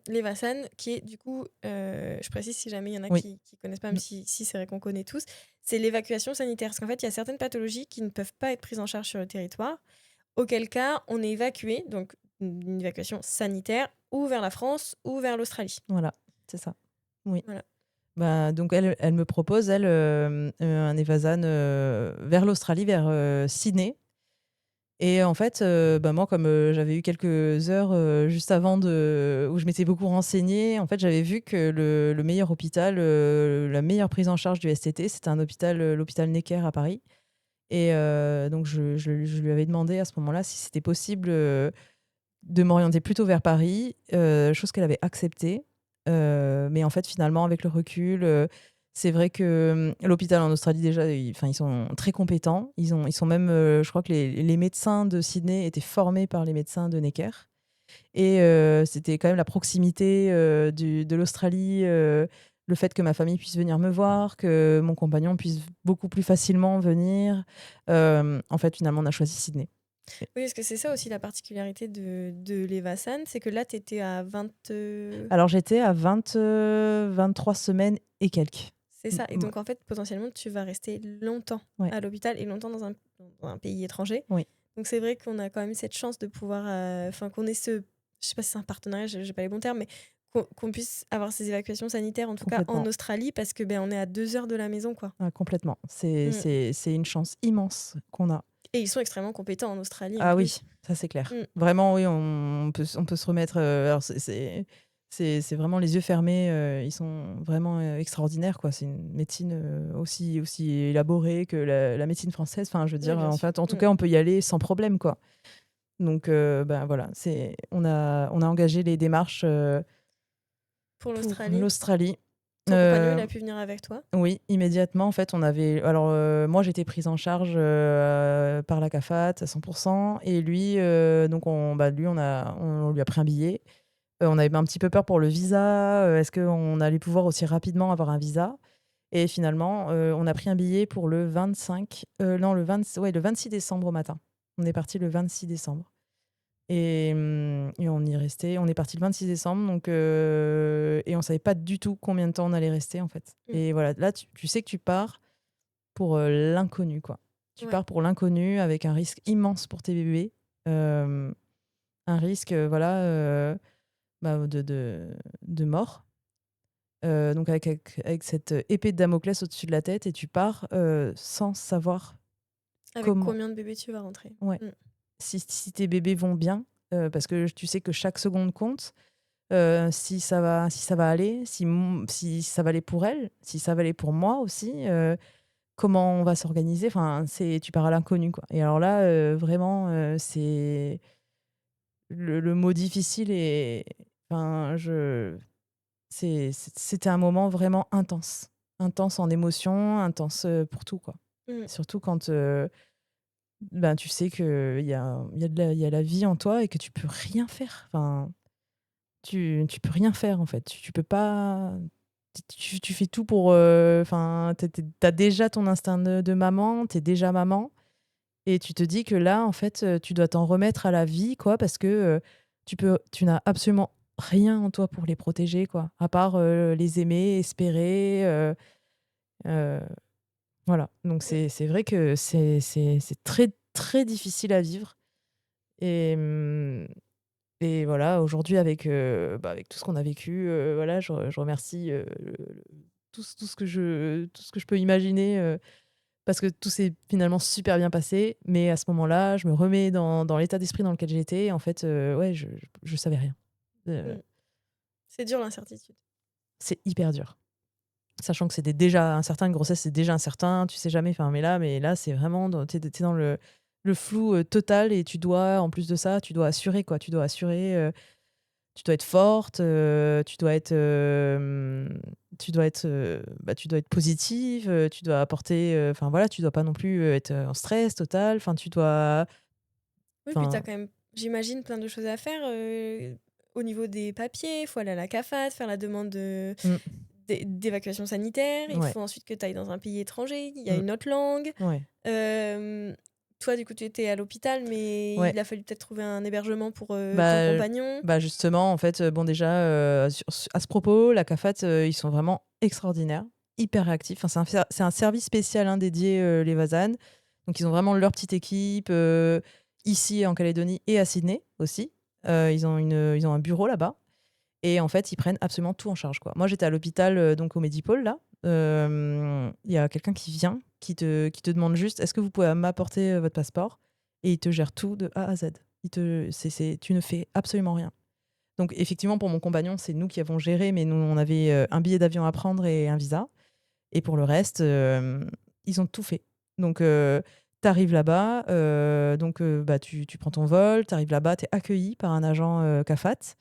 L'Evasane, qui est du coup, je précise si jamais il y en a Oui. qui connaissent pas, même Mm. si c'est vrai qu'on connaît tous, c'est l'évacuation sanitaire. Parce qu'en fait, il y a certaines pathologies qui ne peuvent pas être prises en charge sur le territoire, auquel cas on est évacué, donc une évacuation sanitaire, ou vers la France ou vers l'Australie. Voilà, c'est ça. Oui. Voilà. Bah, donc elle me propose, elle, un Evasane vers l'Australie, vers Sydney. Et en fait, bah, moi, comme j'avais eu quelques heures juste avant où je m'étais beaucoup renseignée, en fait, j'avais vu que le meilleur hôpital, la meilleure prise en charge du STT, c'était l'hôpital Necker à Paris. Et donc, je lui avais demandé à ce moment-là si c'était possible de m'orienter plutôt vers Paris, chose qu'elle avait acceptée. Mais en fait, finalement, avec le recul, c'est vrai que l'hôpital en Australie, déjà, ils sont très compétents. Ils sont même, je crois que les médecins de Sydney étaient formés par les médecins de Necker. Et c'était quand même la proximité de l'Australie, le fait que ma famille puisse venir me voir, que mon compagnon puisse beaucoup plus facilement venir. En fait, finalement, on a choisi Sydney. Oui, parce que c'est ça aussi la particularité de l'Evasan, c'est que là, tu étais à 20... Alors j'étais à 23 semaines et quelques. C'est Mm, ça. Et donc, en fait, potentiellement, tu vas rester longtemps ouais, à l'hôpital et longtemps dans un pays étranger. oui, Donc, c'est vrai qu'on a quand même cette chance de pouvoir... Enfin, qu'on ait ce... Je sais pas si c'est un partenariat, j'ai pas les bons termes, mais qu'on puisse avoir ces évacuations sanitaires, en tout cas en complètement. Australie, parce que ben, on est à 2 heures de la maison, quoi. Ah, complètement. C'est Mm. c'est- c'est une chance immense qu'on a. Et ils sont extrêmement compétents en Australie, en Ah plus. oui, ça c'est clair. Mm. Vraiment, oui, on peut se remettre. Alors c'est vraiment les yeux fermés. Ils sont vraiment extraordinaires, quoi. C'est une médecine aussi élaborée que la médecine française. Enfin, je veux Oui, dire, bien en sûr. fait, en tout Mm. cas, on peut y aller sans problème, quoi. Donc, ben voilà, on a engagé les démarches Pour pour l'Australie, l'Australie. ton compagnon, il Euh, a pu venir avec toi? oui, immédiatement, en fait, on avait. Alors, moi, j'étais prise en charge par la CAFAT à 100%. Et lui, donc, lui, on lui a pris un billet. On avait un petit peu peur pour le visa. Est-ce qu'on allait pouvoir aussi rapidement avoir un visa? Et finalement, on a pris un billet pour le 25. Non, le 26 décembre au matin. On est parti le 26 décembre. Et on y est resté. On est parti le 26 décembre, donc, et on savait pas du tout combien de temps on allait rester, en fait. Mm. Et voilà, là, tu sais que tu pars pour l'inconnu, quoi. Tu Ouais. pars pour l'inconnu avec un risque immense pour tes bébés. Euh, un risque, voilà, de mort. Donc avec cette épée de Damoclès au-dessus de la tête, et tu pars sans savoir Avec comment. combien de bébés tu vas rentrer? Ouais. Mm. Si tes bébés vont bien, parce que tu sais que chaque seconde compte. Si ça va aller, si ça va aller pour elle, si ça va aller pour moi aussi, comment on va s'organiser. Enfin, tu pars à l'inconnu, quoi. Et alors là, vraiment, c'est le mot difficile. Et enfin, c'était un moment vraiment intense en émotion, intense pour tout, quoi. Mm. Surtout quand ben, tu sais qu'il y a la vie en toi et que tu peux rien faire. Enfin, tu peux rien faire, en fait. Tu peux pas. Tu fais tout pour. Enfin, t'as déjà ton instinct de maman, t'es déjà maman, et tu te dis que là, en fait, tu dois t'en remettre à la vie, quoi, parce que tu n'as absolument rien en toi pour les protéger, quoi, à part les aimer, espérer. Euh, voilà. Donc c'est vrai que c'est très très difficile à vivre. Et voilà, aujourd'hui, avec tout ce qu'on a vécu, voilà, je remercie tout ce que je peux imaginer, parce que tout s'est finalement super bien passé. Mais à ce moment-là, je me remets dans l'état d'esprit dans lequel j'étais. En fait, ouais, je savais rien. Euh, Mm. C'est dur l'incertitude. c'est hyper dur. Sachant que c'était déjà incertain, une grossesse, c'est déjà incertain, tu sais jamais. Enfin, mais là, c'est vraiment, t'es dans le flou total. Et tu dois, en plus de ça, tu dois assurer, quoi. Tu dois assurer. Tu dois être forte, tu dois être positive, tu dois apporter, enfin voilà, tu dois pas non plus être en stress total. Enfin, tu dois, Oui, puis tu as enfin, quand même, j'imagine, plein de choses à faire au niveau des papiers. Il faut aller à la CAFAT, faire la demande mm, d'évacuation sanitaire. Il ouais, faut ensuite que tu ailles dans un pays étranger. Il y a mm, une autre langue. ouais, Euh, Toi, du coup, tu étais à l'hôpital, mais ouais. il a fallu peut-être trouver un hébergement pour ton Bah, compagnon. bah justement, en fait, bon déjà, à ce propos, la CAFAT, ils sont vraiment extraordinaires, hyper réactifs. Enfin, c'est un service spécial, hein, dédié les Vasanes. Donc ils ont vraiment leur petite équipe ici en Calédonie et à Sydney aussi. Ils ont un bureau là-bas. Et en fait, ils prennent absolument tout en charge, quoi. Moi, j'étais à l'hôpital, donc au Medipôle, là. Il y a quelqu'un qui vient, qui te demande juste: est-ce que vous pouvez m'apporter votre passeport? Et il te gère tout de A à Z. Tu ne fais absolument rien. Donc, effectivement, pour mon compagnon, c'est nous qui avons géré, mais nous, on avait un billet d'avion à prendre et un visa. Et pour le reste, ils ont tout fait. Donc, tu arrives là-bas, donc bah, tu prends ton vol, tu arrives là-bas, tu es accueilli par un agent CAFAT.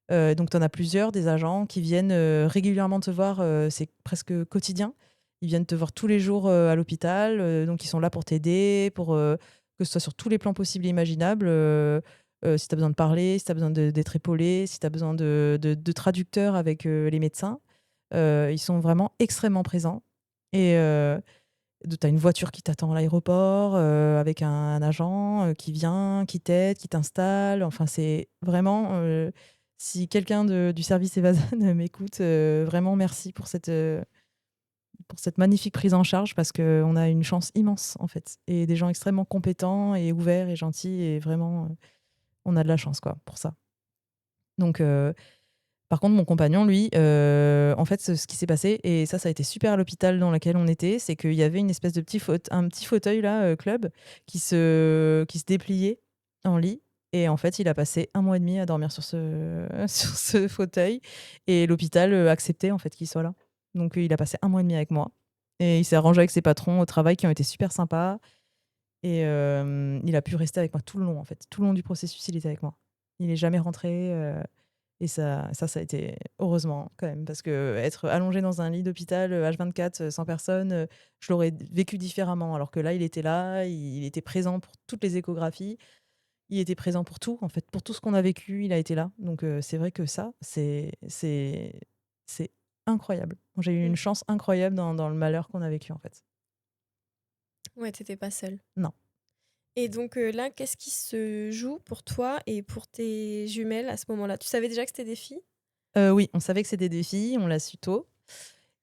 Donc, tu en as plusieurs, des agents qui viennent régulièrement te voir, c'est presque quotidien. Ils viennent te voir tous les jours à l'hôpital, donc ils sont là pour t'aider, pour que ce soit sur tous les plans possibles et imaginables. Si tu as besoin de parler, si tu as besoin d'être épaulé, si tu as besoin de traducteurs avec les médecins, ils sont vraiment extrêmement présents. Et Tu as une voiture qui t'attend à l'aéroport, avec un agent qui vient, qui t'aide, qui t'installe. Enfin, c'est vraiment, si quelqu'un du service Evazan m'écoute, vraiment merci pour cette magnifique prise en charge parce qu'on a une chance immense, en fait. Et des gens extrêmement compétents et ouverts et gentils. Et vraiment, on a de la chance, quoi, pour ça. Donc, par contre, mon compagnon, lui, en fait, ce qui s'est passé, et ça a été super à l'hôpital dans lequel on était, c'est qu'il y avait une espèce de un petit fauteuil, là, club, qui se dépliait en lit. Et en fait, il a passé 1 mois et demi à dormir sur sur ce fauteuil. Et l'hôpital acceptait, en fait, qu'il soit là. Donc, il a passé 1 mois et demi avec moi. Et il s'est arrangé avec ses patrons au travail qui ont été super sympas. Et il a pu rester avec moi tout le long, en fait. Tout le long du processus, il était avec moi. Il n'est jamais rentré. Et ça a été heureusement quand même, parce que être allongé dans un lit d'hôpital H24 sans personne, je l'aurais vécu différemment. Alors que là, il était là, il était présent pour toutes les échographies, il était présent pour tout, en fait, pour tout ce qu'on a vécu, il a été là. Donc c'est vrai que ça, c'est incroyable. J'ai eu Mm. une chance incroyable dans le malheur qu'on a vécu, en fait. Ouais, t'étais pas seule. Non. Et donc là, qu'est-ce qui se joue pour toi et pour tes jumelles à ce moment-là? Tu savais déjà que c'était des filles? Oui, on savait que c'était des filles, on l'a su tôt.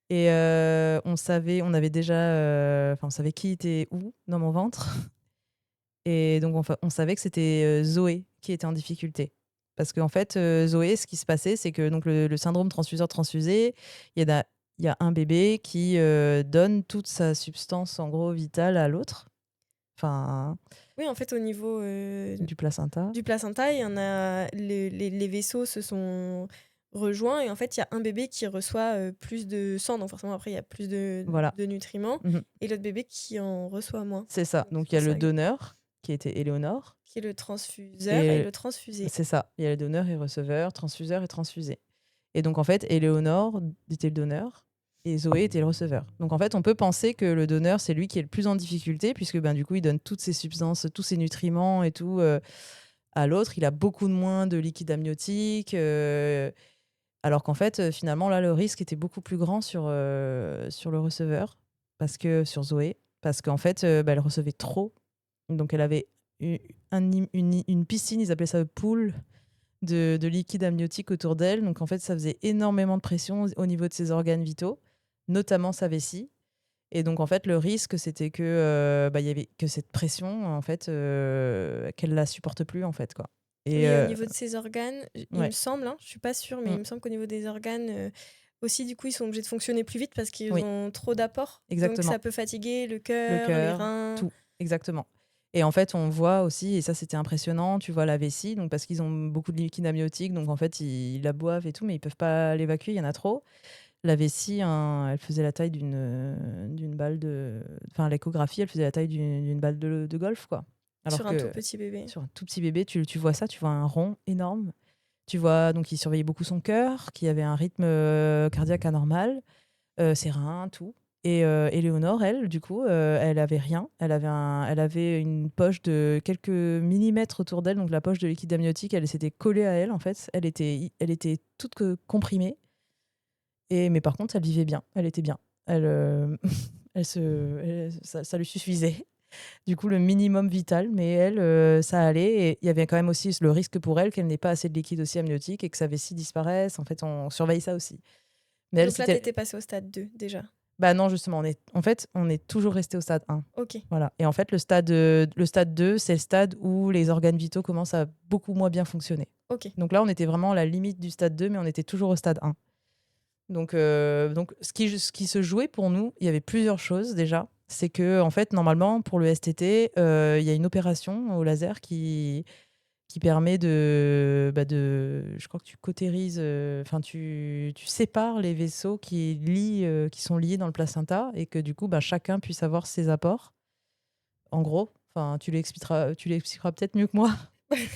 Et on avait déjà, enfin, on savait qui était où dans mon ventre. Et donc on savait que c'était Zoé qui était en difficulté. Parce qu'en fait, Zoé, ce qui se passait, c'est que donc le syndrome transfuseur-transfusé, il y a un bébé qui donne toute sa substance, en gros, vitale à l'autre, enfin, Oui, en fait, au niveau du placenta. du placenta, il y en a les vaisseaux se sont rejoints et en fait, il y a un bébé qui reçoit plus de sang, donc forcément après il y a plus Voilà. de nutriments, Mhm. et l'autre bébé qui en reçoit moins. C'est ça. Donc Donc c'est il y a pour le ça donneur, qui était Éléonore. qui est le transfuseur et Et le transfusé. c'est ça. Il y a le donneur et receveur, transfuseur et transfusé. Et donc, en fait, Éléonore était le donneur et Zoé était le receveur. Donc, en fait, on peut penser que le donneur, c'est lui qui est le plus en difficulté, puisque ben, du coup, il donne toutes ses substances, tous ses nutriments et tout à l'autre. Il a beaucoup de moins de liquide amniotique. Alors qu'en fait, finalement, là, le risque était beaucoup plus grand sur le receveur, sur Zoé, parce qu'en fait, bah, elle recevait trop. Donc, elle avait une piscine, ils appelaient ça pool, de liquide amniotique autour d'elle. Donc, en fait, ça faisait énormément de pression au niveau de ses organes vitaux, notamment sa vessie. Et donc, en fait, le risque, c'était que, il y avait que cette pression, en fait, qu'elle la supporte plus, en fait, quoi. Et Et au niveau de ses organes, il me ouais. semble, hein, je suis pas sûre, mais il Mm. me semble qu'au niveau des organes aussi, du coup, ils sont obligés de fonctionner plus vite parce qu'ils Oui, ont trop d'apports. Donc exactement. ça peut fatiguer le Le cœur, les cœur, reins. tout, exactement. Et en fait, on voit aussi, et ça c'était impressionnant, tu vois la vessie, donc parce qu'ils ont beaucoup de liquide amniotique, donc en fait ils la boivent et tout, mais ils peuvent pas l'évacuer, il y en a trop. La vessie, hein, elle faisait la taille d'une balle de, enfin l'échographie, elle faisait la taille d'une balle de golf, quoi. Alors Sur un tout que petit bébé. sur un tout petit bébé, tu vois ça, tu vois un rond énorme. Tu vois, donc il surveillait beaucoup son cœur, qui avait un rythme cardiaque anormal, ses reins, tout. Et Éléonore, elle, du coup, elle avait rien. Elle avait une poche de quelques millimètres autour d'elle, donc la poche de liquide amniotique, elle s'était collée à elle, en fait. Elle était toute comprimée. Mais par contre, elle vivait bien. Elle était bien. Ça lui suffisait. Du coup, le minimum vital, mais elle, ça allait. Et il y avait quand même aussi le risque pour elle qu'elle n'ait pas assez de liquide aussi amniotique et que sa vessie disparaisse. En fait, on surveille ça aussi. Mais elle, Donc là, tu c'était. étais passée au stade 2 déjà. Bah non, justement, on est toujours resté au stade 1. Ok. Voilà. Et en fait, le stade 2, c'est le stade où les organes vitaux commencent à beaucoup moins bien fonctionner. Ok. Donc là, on était vraiment à la limite du stade 2, mais on était toujours au stade 1. Donc ce qui se jouait pour nous, il y avait plusieurs choses déjà. C'est que, en fait, normalement, pour le STT, il y a une opération au laser qui permet je crois que tu cautérises, enfin tu sépares les vaisseaux qui sont liés dans le placenta et que du coup, bah, chacun puisse avoir ses apports. En gros, enfin, tu l'expliqueras peut-être mieux que moi.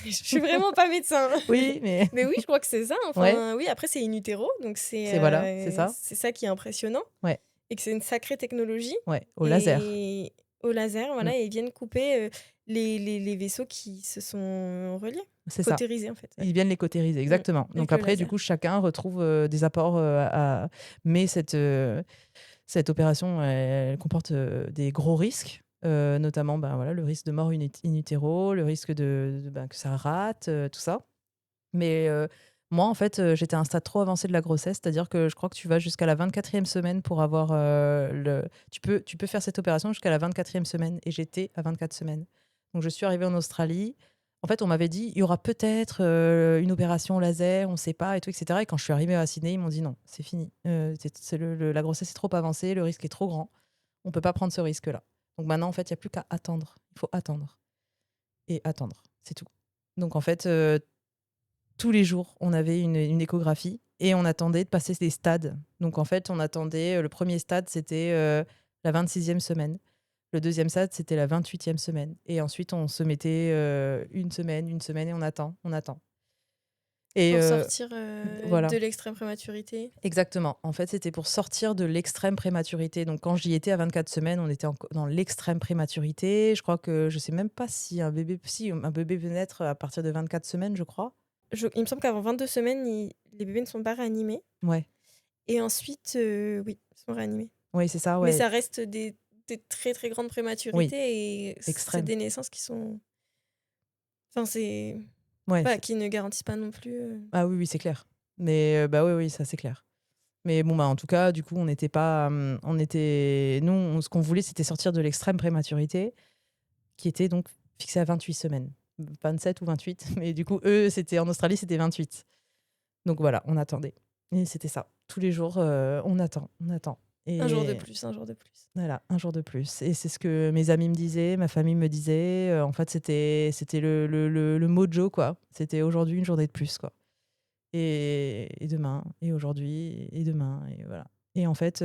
Je suis vraiment pas médecin. Oui, mais Mais oui, je crois que c'est ça. ouais, Enfin, oui, après, c'est in utero, donc voilà, c'est ça. c'est ça qui est impressionnant. Ouais, Et que c'est une sacrée technologie. ouais, au laser. Et au laser, Mm, voilà, et ils viennent couper les vaisseaux qui se sont reliés, c'est ça. cautérisés en fait. Ouais. Ils viennent les cautériser, exactement. Avec Donc le après, du laser. coup, chacun retrouve des apports mais Cette opération, elle comporte des gros risques, notamment voilà, le risque de mort in utero, le risque que ça rate, tout ça. Mais moi, en fait, j'étais à un stade trop avancé de la grossesse, c'est-à-dire que je crois que tu vas jusqu'à la 24e semaine pour avoir tu peux faire cette opération jusqu'à la 24e semaine, et j'étais à 24 semaines. Donc je suis arrivée en Australie. En fait, on m'avait dit, il y aura peut-être une opération laser, on ne sait pas, et tout, etc. Et quand je suis arrivée à Sydney, ils m'ont dit non, c'est fini. La grossesse est trop avancée, le risque est trop grand. On ne peut pas prendre ce risque-là. Donc maintenant, en fait, il n'y a plus qu'à attendre. Il faut attendre. Et attendre, c'est tout. Donc en fait, tous les jours, on avait une échographie et on attendait de passer des stades. Donc en fait, on attendait, le premier stade, c'était la 26e semaine. Le deuxième stade, c'était la 28e semaine. Et ensuite, on se mettait une semaine, et on attend, on attend. Et Pour sortir voilà, de l'extrême prématurité. exactement. En fait, c'était pour sortir de l'extrême prématurité. Donc quand j'y étais à 24 semaines, on était dans l'extrême prématurité. Je crois que je sais même pas si un bébé peut naître à partir de 24 semaines, je crois. Il me semble qu'avant 22 semaines, les bébés ne sont pas réanimés. Ouais. Et ensuite, oui, ils sont réanimés. Oui, c'est ça, Mais ouais. ça reste des très très grandes prématurités et c'est Extrême. des naissances qui sont. Enfin, c'est. Ouais. Voilà, qui ne garantissent pas non plus. Ah oui, oui, c'est clair. Mais bah oui, ça c'est clair. Mais bon, bah en tout cas, du coup, on n'était pas, ce qu'on voulait, c'était sortir de l'extrême prématurité, qui était donc fixée à 28 semaines, 27 ou 28. Mais du coup, eux, c'était en Australie, c'était 28. Donc voilà, on attendait. Et c'était ça. Tous les jours, on attend, on attend. Un jour de Et plus, un jour de plus. voilà, un jour de plus. Et c'est ce que mes amis me disaient, ma famille me disait. En fait, c'était le mojo, quoi. C'était aujourd'hui une journée de plus, quoi. Et demain, et aujourd'hui, et demain, et voilà. Et en fait,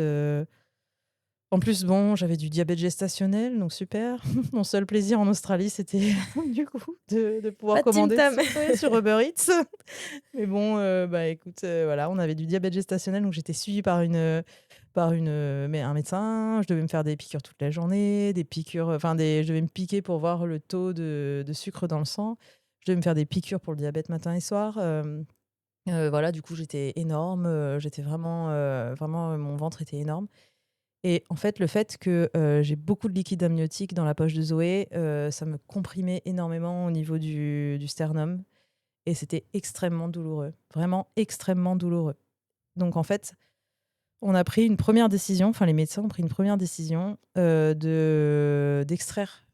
en plus, bon, j'avais du diabète gestationnel, donc super. Mon seul plaisir en Australie, c'était du coup de pouvoir Pas de Tim commander Tam. sur Uber Eats. Mais bon, bah écoute, voilà, on avait du diabète gestationnel, donc j'étais suivie par un médecin. Je devais me faire des piqûres toute la journée, des piqûres, je devais me piquer pour voir le taux de sucre dans le sang. Je devais me faire des piqûres pour le diabète matin et soir. Voilà, du coup, j'étais énorme, j'étais vraiment, mon ventre était énorme. Et en fait, le fait que, j'ai beaucoup de liquide amniotique dans la poche de Zoé, ça me comprimait énormément au niveau du sternum, et c'était extrêmement douloureux, vraiment extrêmement douloureux. Donc en fait, on a pris une première décision, enfin les médecins ont pris une première décision, d'extraire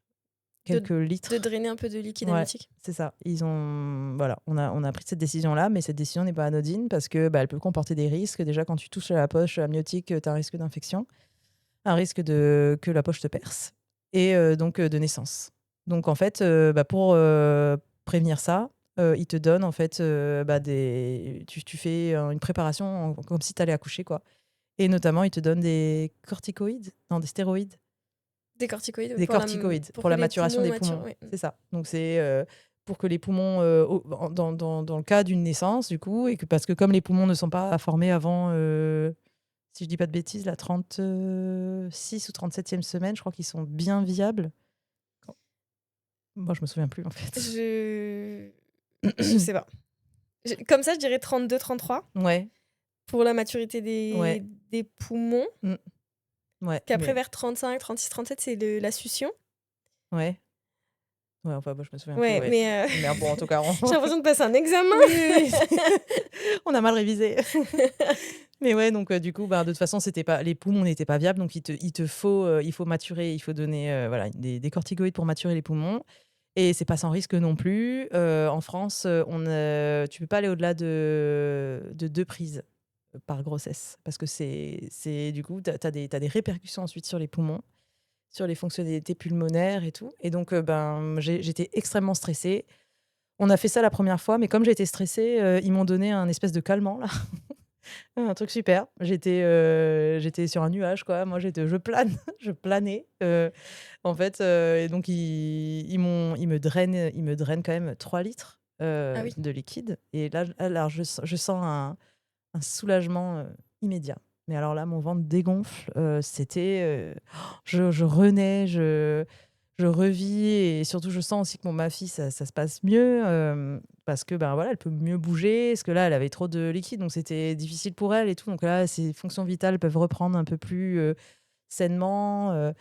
quelques De litres. drainer un peu de liquide Ouais, amniotique. c'est ça. Voilà, on a pris cette décision-là, mais cette décision n'est pas anodine parce que, bah, elle peut comporter des risques. Déjà, quand tu touches à la poche amniotique, tu as un risque d'infection, un risque que la poche te perce, et donc de naissance. Donc en fait, bah, pour prévenir ça, ils te donnent en fait, bah, tu fais une préparation comme si tu allais accoucher, quoi. Et notamment, ils te donnent des corticoïdes, non, des stéroïdes. Des corticoïdes Des corticoïdes pour pour que la les maturation poumons des maturent. poumons, Oui. c'est ça. Donc c'est, pour que les poumons, dans le cas d'une naissance du coup, et que parce que comme les poumons ne sont pas formés avant, si je dis pas de bêtises, la 36 ou 37e semaine, je crois qu'ils sont bien viables. Quand Moi, je me souviens plus en fait. Je sais pas. Comme ça, je dirais 32-33 Ouais, pour la maturité ouais, des poumons. mmh, ouais, Qu'après, mais vers 35, 36, 37, c'est la succion. ouais, ouais, enfin, moi, je me souviens plus, Ouais, ouais. mais Mais bon, en tout cas, j'ai l'impression de passer un examen. oui, oui, on a mal révisé. Mais ouais, donc du coup, bah, de toute façon, c'était pas les poumons n'étaient pas viables, donc il faut maturer, il faut donner, voilà, des corticoïdes pour maturer les poumons, et c'est pas sans risque non plus. En France, tu peux pas aller au-delà de 2 prises par grossesse, parce que c'est du coup, tu as des répercussions ensuite sur les poumons, sur les fonctionnalités pulmonaires et tout, et donc j'étais extrêmement stressée. On a fait ça la première fois, mais comme j'étais stressée, ils m'ont donné un espèce de calmant là. Un truc super. J'étais sur un nuage, quoi. Moi, je plane, je planais, en fait, et donc ils me drainent quand même 3 litres, Ah oui. de liquide, et là, alors je sens un soulagement, immédiat. Mais alors là, mon ventre dégonfle, c'était, je renais, je revis et surtout je sens aussi que ma fille ça se passe mieux, parce que, ben, voilà, elle peut mieux bouger. Parce que là, elle avait trop de liquide, donc c'était difficile pour elle et tout. Donc là, ses fonctions vitales peuvent reprendre un peu plus, sainement,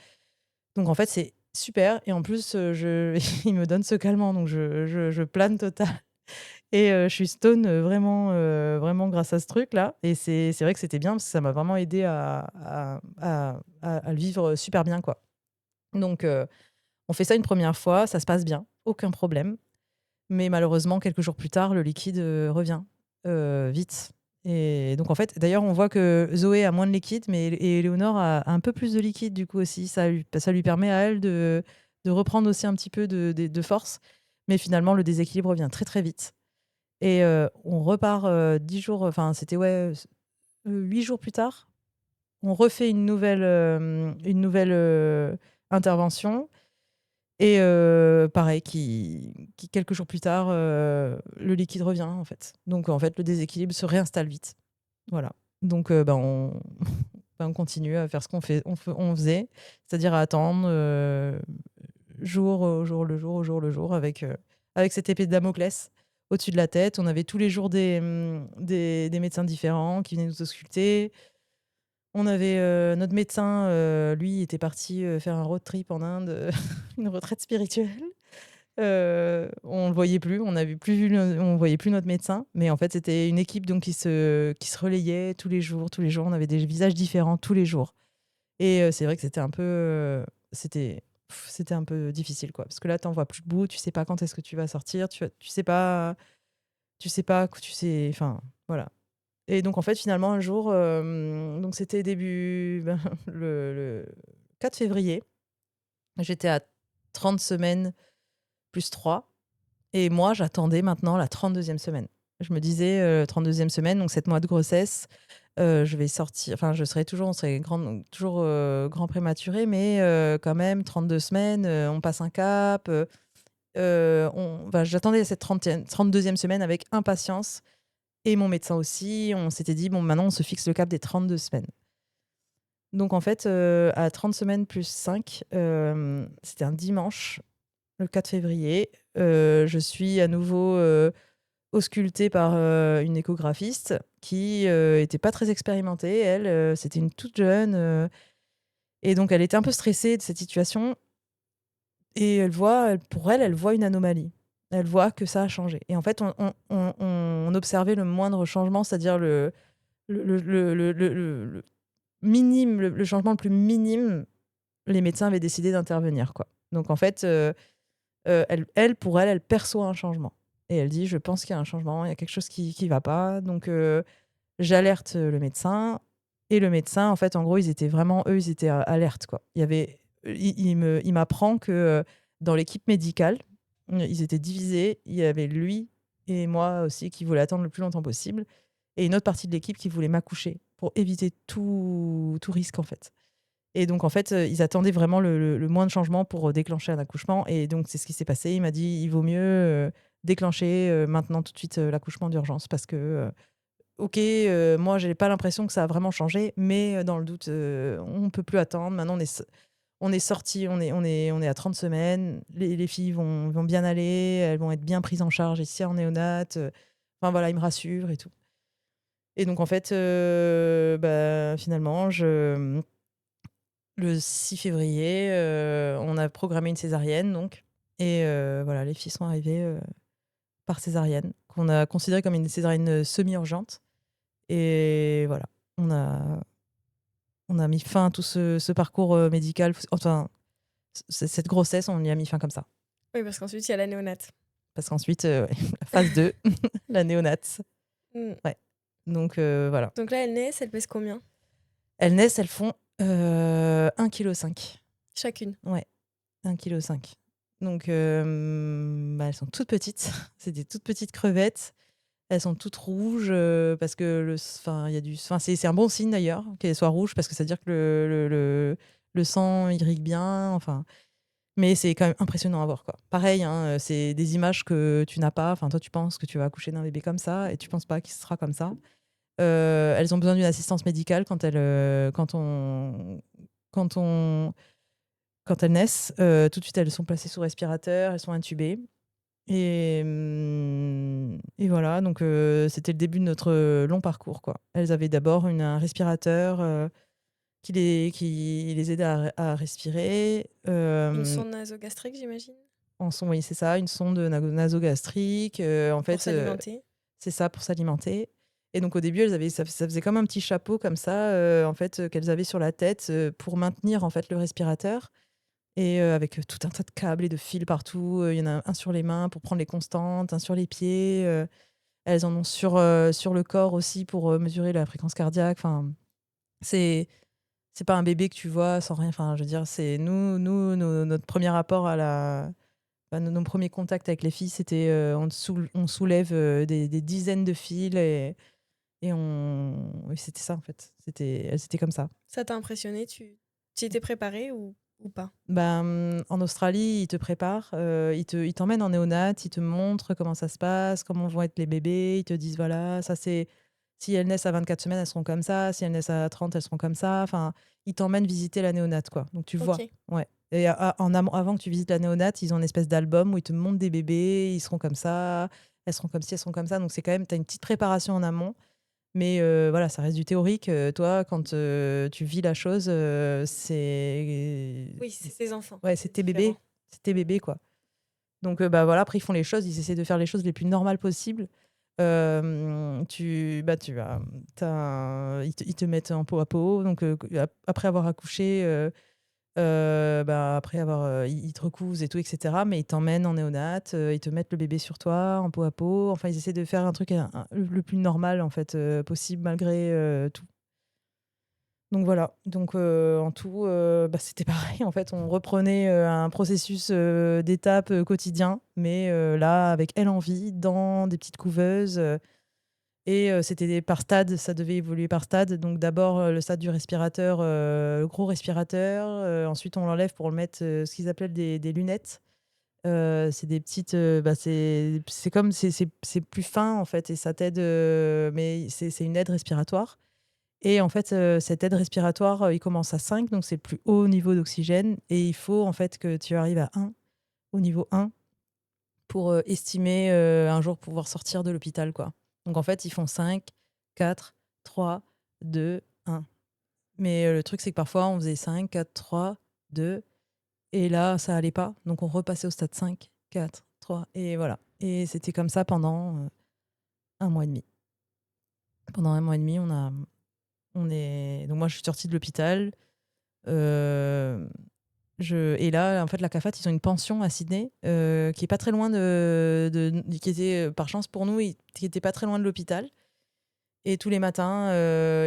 donc en fait, c'est super et en plus, je il me donne ce calmant, donc je plane total et je suis stone, vraiment grâce à ce truc-là et c'est vrai que c'était bien parce que ça m'a vraiment aidé à le vivre super bien, quoi. Donc on fait ça une première fois, ça se passe bien, aucun problème. Mais malheureusement, quelques jours plus tard, le liquide, revient, vite et donc en fait d'ailleurs, on voit que Zoé a moins de liquide, mais Éléonore a un peu plus de liquide du coup aussi. Ça lui permet à elle de reprendre aussi un petit peu de force. Mais finalement, le déséquilibre revient très, très vite et on repart, 10 jours, enfin c'était ouais, 8 jours plus tard, on refait une nouvelle intervention et pareil, qui quelques jours plus tard, le liquide revient, en fait. Donc en fait, le déséquilibre se réinstalle vite. Voilà. Donc on continue à faire ce qu'on faisait, c'est-à-dire à attendre, jour au jour le jour, au jour le jour avec cette épée de Damoclès au-dessus de la tête. On avait tous les jours des médecins différents qui venaient nous ausculter. On avait, notre médecin, lui, était parti, faire un road trip en Inde, une retraite spirituelle. On le voyait plus, on voyait plus notre médecin, mais en fait, c'était une équipe donc qui se relayait tous les jours, tous les jours. On avait des visages différents tous les jours et c'est vrai que c'était un peu difficile, quoi. Parce que là, tu en vois plus le bout, tu sais pas quand est-ce que tu vas sortir, tu sais pas que tu sais enfin, voilà. Et donc en fait, finalement, un jour, donc c'était début le 4 février, j'étais à 30 semaines plus 3 et moi, j'attendais maintenant la 32e semaine. Je me disais, 32e semaine, donc 7 mois de grossesse, je vais sortir enfin, on serait toujours, grand prématuré, mais quand même 32 semaines, on passe un cap, j'attendais cette 32e semaine avec impatience et mon médecin aussi. On s'était dit: «Bon, maintenant, on se fixe le cap des 32 semaines». Donc en fait, à 30 semaines plus 5, c'était un dimanche, le 4 février. Je suis à nouveau, auscultée par, une échographiste qui, était pas très expérimentée. Elle, c'était une toute jeune, et donc elle était un peu stressée de cette situation et pour elle, elle voit une anomalie. Elle voit que ça a changé et en fait, on observait le moindre changement, c'est-à-dire le minime, le changement le plus minime, les médecins avaient décidé d'intervenir, quoi. Donc en fait, pour elle, elle perçoit un changement et elle dit: «Je pense qu'il y a un changement, il y a quelque chose qui va pas». Donc j'alerte, le médecin et le médecin, en fait, en gros, ils étaient alertes, quoi. Il y avait il m'apprend que, dans l'équipe médicale, ils étaient divisés. Il y avait lui et moi aussi qui voulaient attendre le plus longtemps possible et une autre partie de l'équipe qui voulait m'accoucher pour éviter tout risque, en fait. Et donc en fait, ils attendaient vraiment le moins de changements pour, déclencher un accouchement et donc c'est ce qui s'est passé. Il m'a dit: «Il vaut mieux, déclencher, maintenant tout de suite, l'accouchement d'urgence parce que, OK, moi j'ai pas l'impression que ça a vraiment changé, mais dans le doute, on peut plus attendre. Maintenant on est sortis, on est à 30 semaines. Les filles vont bien aller, elles vont être bien prises en charge ici en néonat», enfin voilà, il me rassure et tout. Et donc en fait, finalement le 6 février, on a programmé une césarienne donc et voilà, les filles sont arrivées, par césarienne, qu'on a considérée comme une césarienne, semi-urgente et voilà, on a on a mis fin à tout ce parcours, médical, enfin, cette grossesse, on y a mis fin comme ça. Oui, parce qu'ensuite, il y a la néonate. Parce qu'ensuite, ouais, la phase 2, la néonate. Mmh. Ouais, donc voilà. Donc là, elles naissent, elles pèsent combien? Elles naissent, elles font, 1,5 kg. Chacune? Ouais, 1,5 kg. Donc elles sont toutes petites. C'est des toutes petites crevettes. Elles sont toutes rouges, parce que il y a c'est un bon signe d'ailleurs qu'elles soient rouges parce que ça veut dire que le sang irrigue bien, enfin, mais c'est quand même impressionnant à voir, quoi. Pareil, hein, c'est des images que tu n'as pas. Enfin, toi, tu penses que tu vas accoucher d'un bébé comme ça et tu penses pas qu'il sera comme ça. Elles ont besoin d'une assistance médicale quand on quand elles naissent, tout de suite, elles sont placées sous respirateur, elles sont intubées. Et voilà, donc c'était le début de notre long parcours, quoi. Elles avaient d'abord un respirateur qui les aidait à respirer. Une sonde nasogastrique, j'imagine, En son, oui, c'est ça, une sonde nasogastrique. En pour fait, s'alimenter. c'est ça, pour s'alimenter. Et donc au début, ça faisait comme un petit chapeau comme ça, en fait, qu'elles avaient sur la tête pour maintenir en fait le respirateur. Et avec tout un tas de câbles et de fils partout. Il y en a un sur les mains pour prendre les constantes, un sur les pieds. Elles en ont sur le corps aussi pour mesurer la fréquence cardiaque. Enfin, c'est c'est pas un bébé que tu vois sans rien. Enfin, je veux dire, c'est notre premier rapport à la enfin, nos premiers contacts avec les filles, c'était, on soulève, des dizaines de fils et oui, c'était ça, en fait. Elles étaient comme ça. Ça t'a impressionné? Tu y étais préparée ou pas? En Australie, ils te préparent, ils t'emmènent en néonat, ils te montrent comment ça se passe, comment vont être les bébés. Ils te disent: «Voilà, ça c'est si elles naissent à 24 semaines, elles seront comme ça, si elles naissent à 30, elles seront comme ça». Enfin, ils t'emmènent visiter la néonate, quoi. Donc tu vois, OK. ouais. Et en amont, avant que tu visites la néonate, ils ont une espèce d'album où ils te montrent des bébés, ils seront comme ça, elles seront comme ci, elles seront comme ça. Donc c'est quand même, tu as une petite préparation en amont. Mais voilà, ça reste du théorique. Toi, quand tu vis la chose, Oui, c'est tes enfants, ouais, c'est différent. c'est tes bébés, quoi. Donc bah, voilà, après ils font les choses, ils essaient de faire les choses les plus normales possibles. Tu as ils te mettent en peau à peau, donc après avoir accouché, bah, après avoir, ils te recousent et tout et cetera, mais ils t'emmènent en néonat, ils te mettent le bébé sur toi, en peau à peau. Enfin, ils essaient de faire un truc le plus normal, en fait, possible malgré, tout. Donc voilà, donc en tout, bah, c'était pareil, en fait, on reprenait, un processus, d'étapes, quotidien, mais là, avec elle en vie, dans des petites couveuses, et c'était par stade, ça devait évoluer par stade. Donc d'abord, le stade du respirateur, le gros respirateur, ensuite on l'enlève pour le mettre, ce qu'ils appellent des lunettes. C'est des petites, bah, c'est comme c'est plus fin, en fait, et ça t'aide, mais c'est une aide respiratoire. Et en fait, cette aide respiratoire, il commence à 5, donc c'est le plus haut niveau d'oxygène, et il faut en fait que tu arrives à 1, au niveau 1, pour, estimer, un jour pouvoir sortir de l'hôpital, quoi. Donc en fait, ils font 5, 4, 3, 2, 1. Mais, le truc, c'est que parfois on faisait 5, 4, 3, 2, et là, ça allait pas, donc on repassait au stade 5, 4, 3, et voilà. Et c'était comme ça pendant, 1 mois et demi. Pendant 1 mois et demi, on est donc moi, je suis sortie de l'hôpital. Hem, et là, en fait, la CAFAT, ils ont une pension à Sydney, qui est pas très loin qui était, par chance pour nous, qui était pas très loin de l'hôpital. Et tous les matins,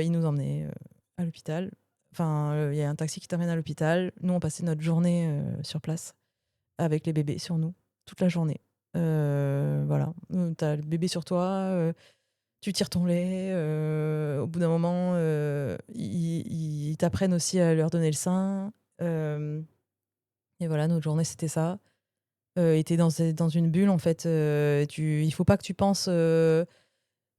ils nous emmenaient, à l'hôpital. Enfin, il y a un taxi qui t'emmène à l'hôpital. Nous, on passait notre journée, sur place avec les bébés sur nous, toute la journée. Voilà, tu as le bébé sur toi, tu tires ton lait, au bout d'un moment, ils t'apprennent aussi à leur donner le sein. Hem Et voilà, notre journée, c'était ça. Et tu dans une bulle, en fait, il faut pas que tu penses que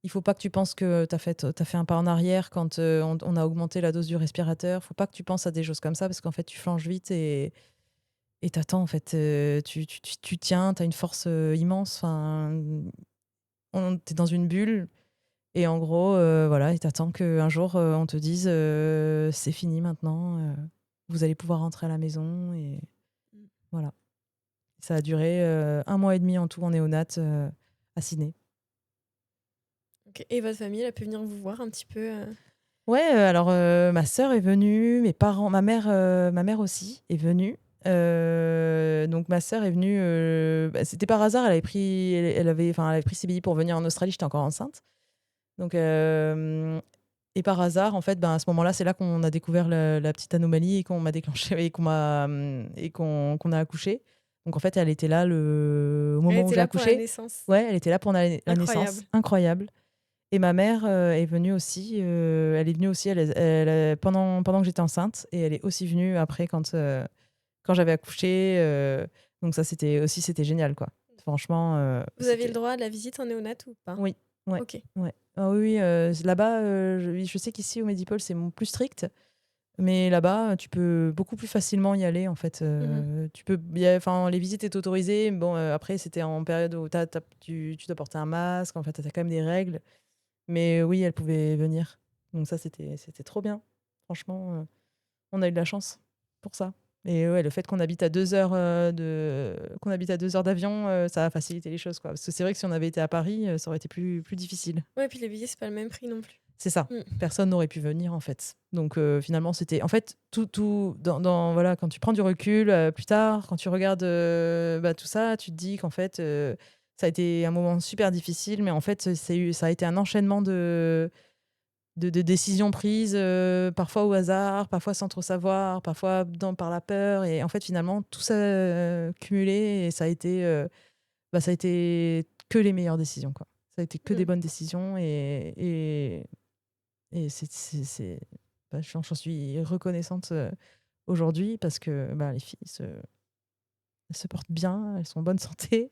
tu fait un pas en arrière quand, on a augmenté la dose du respirateur. Faut pas que tu penses à des choses comme ça parce qu'en fait, tu flanches vite et tu en fait, tu tiens, tu as une force, immense. Enfin, tu dans une bulle et en gros, voilà, et tu attends qu'un jour, on te dise, «C'est fini maintenant, vous allez pouvoir rentrer à la maison», et Mmh. voilà. Ça a duré, 1 mois et demi en tout en néonat, à Sydney. OK, et votre famille, elle a pu venir vous voir un petit peu, Ouais, alors, ma sœur est venue, mes parents, ma mère aussi est venue. Donc ma sœur est venue, bah, c'était par hasard, elle avait pris ses billets pour venir en Australie, j'étais encore enceinte. Donc et par hasard, en fait, ben, à ce moment-là, c'est là qu'on a découvert la petite anomalie et qu'on m'a déclenché et qu'on a accouché. Donc en fait, elle était là au elle moment où était j'ai là pour la accouché. naissance? Ouais, elle était là pour la naissance, Incroyable. incroyable. Et ma mère, est venue aussi, elle est venue aussi, pendant que j'étais enceinte, et elle est aussi venue après quand j'avais accouché, donc ça, c'était génial, quoi. Franchement, Vous aviez le c'était droit à la visite en néonat ou pas? oui, ouais, OK. ouais. Ah oui, oui, là-bas, je sais qu'ici au Medipôle, c'est plus strict. Mais là-bas, tu peux beaucoup plus facilement y aller, en fait. Mmh. Enfin, les visites étaient autorisées. Bon, après, c'était en période où tu dois porter un masque. En fait, tu as quand même des règles. Mais oui, elles pouvaient venir. Donc ça, c'était trop bien. Franchement, on a eu de la chance pour ça. Et ouais, le fait qu'on habite à 2 heures, qu'on habite à 2 heures d'avion, ça a facilité les choses, quoi. Parce que c'est vrai que si on avait été à Paris, ça aurait été plus difficile. Ouais, puis les billets, c'est pas le même prix non plus. C'est ça. Mmh. Personne n'aurait pu venir, en fait. Donc finalement, c'était en fait, tout voilà, quand tu prends du recul, plus tard, quand tu regardes, tout ça, tu te dis qu'en fait, ça a été un moment super difficile, mais en fait, ça a été un enchaînement de décisions prises, parfois au hasard, parfois sans trop savoir, parfois par la peur et en fait, finalement, tout ça, cumulé et ça a été que les meilleures décisions, quoi. Ça a été que des Mmh. bonnes décisions et j'en suis reconnaissante, aujourd'hui parce que, les filles elles se portent bien, elles sont en bonne santé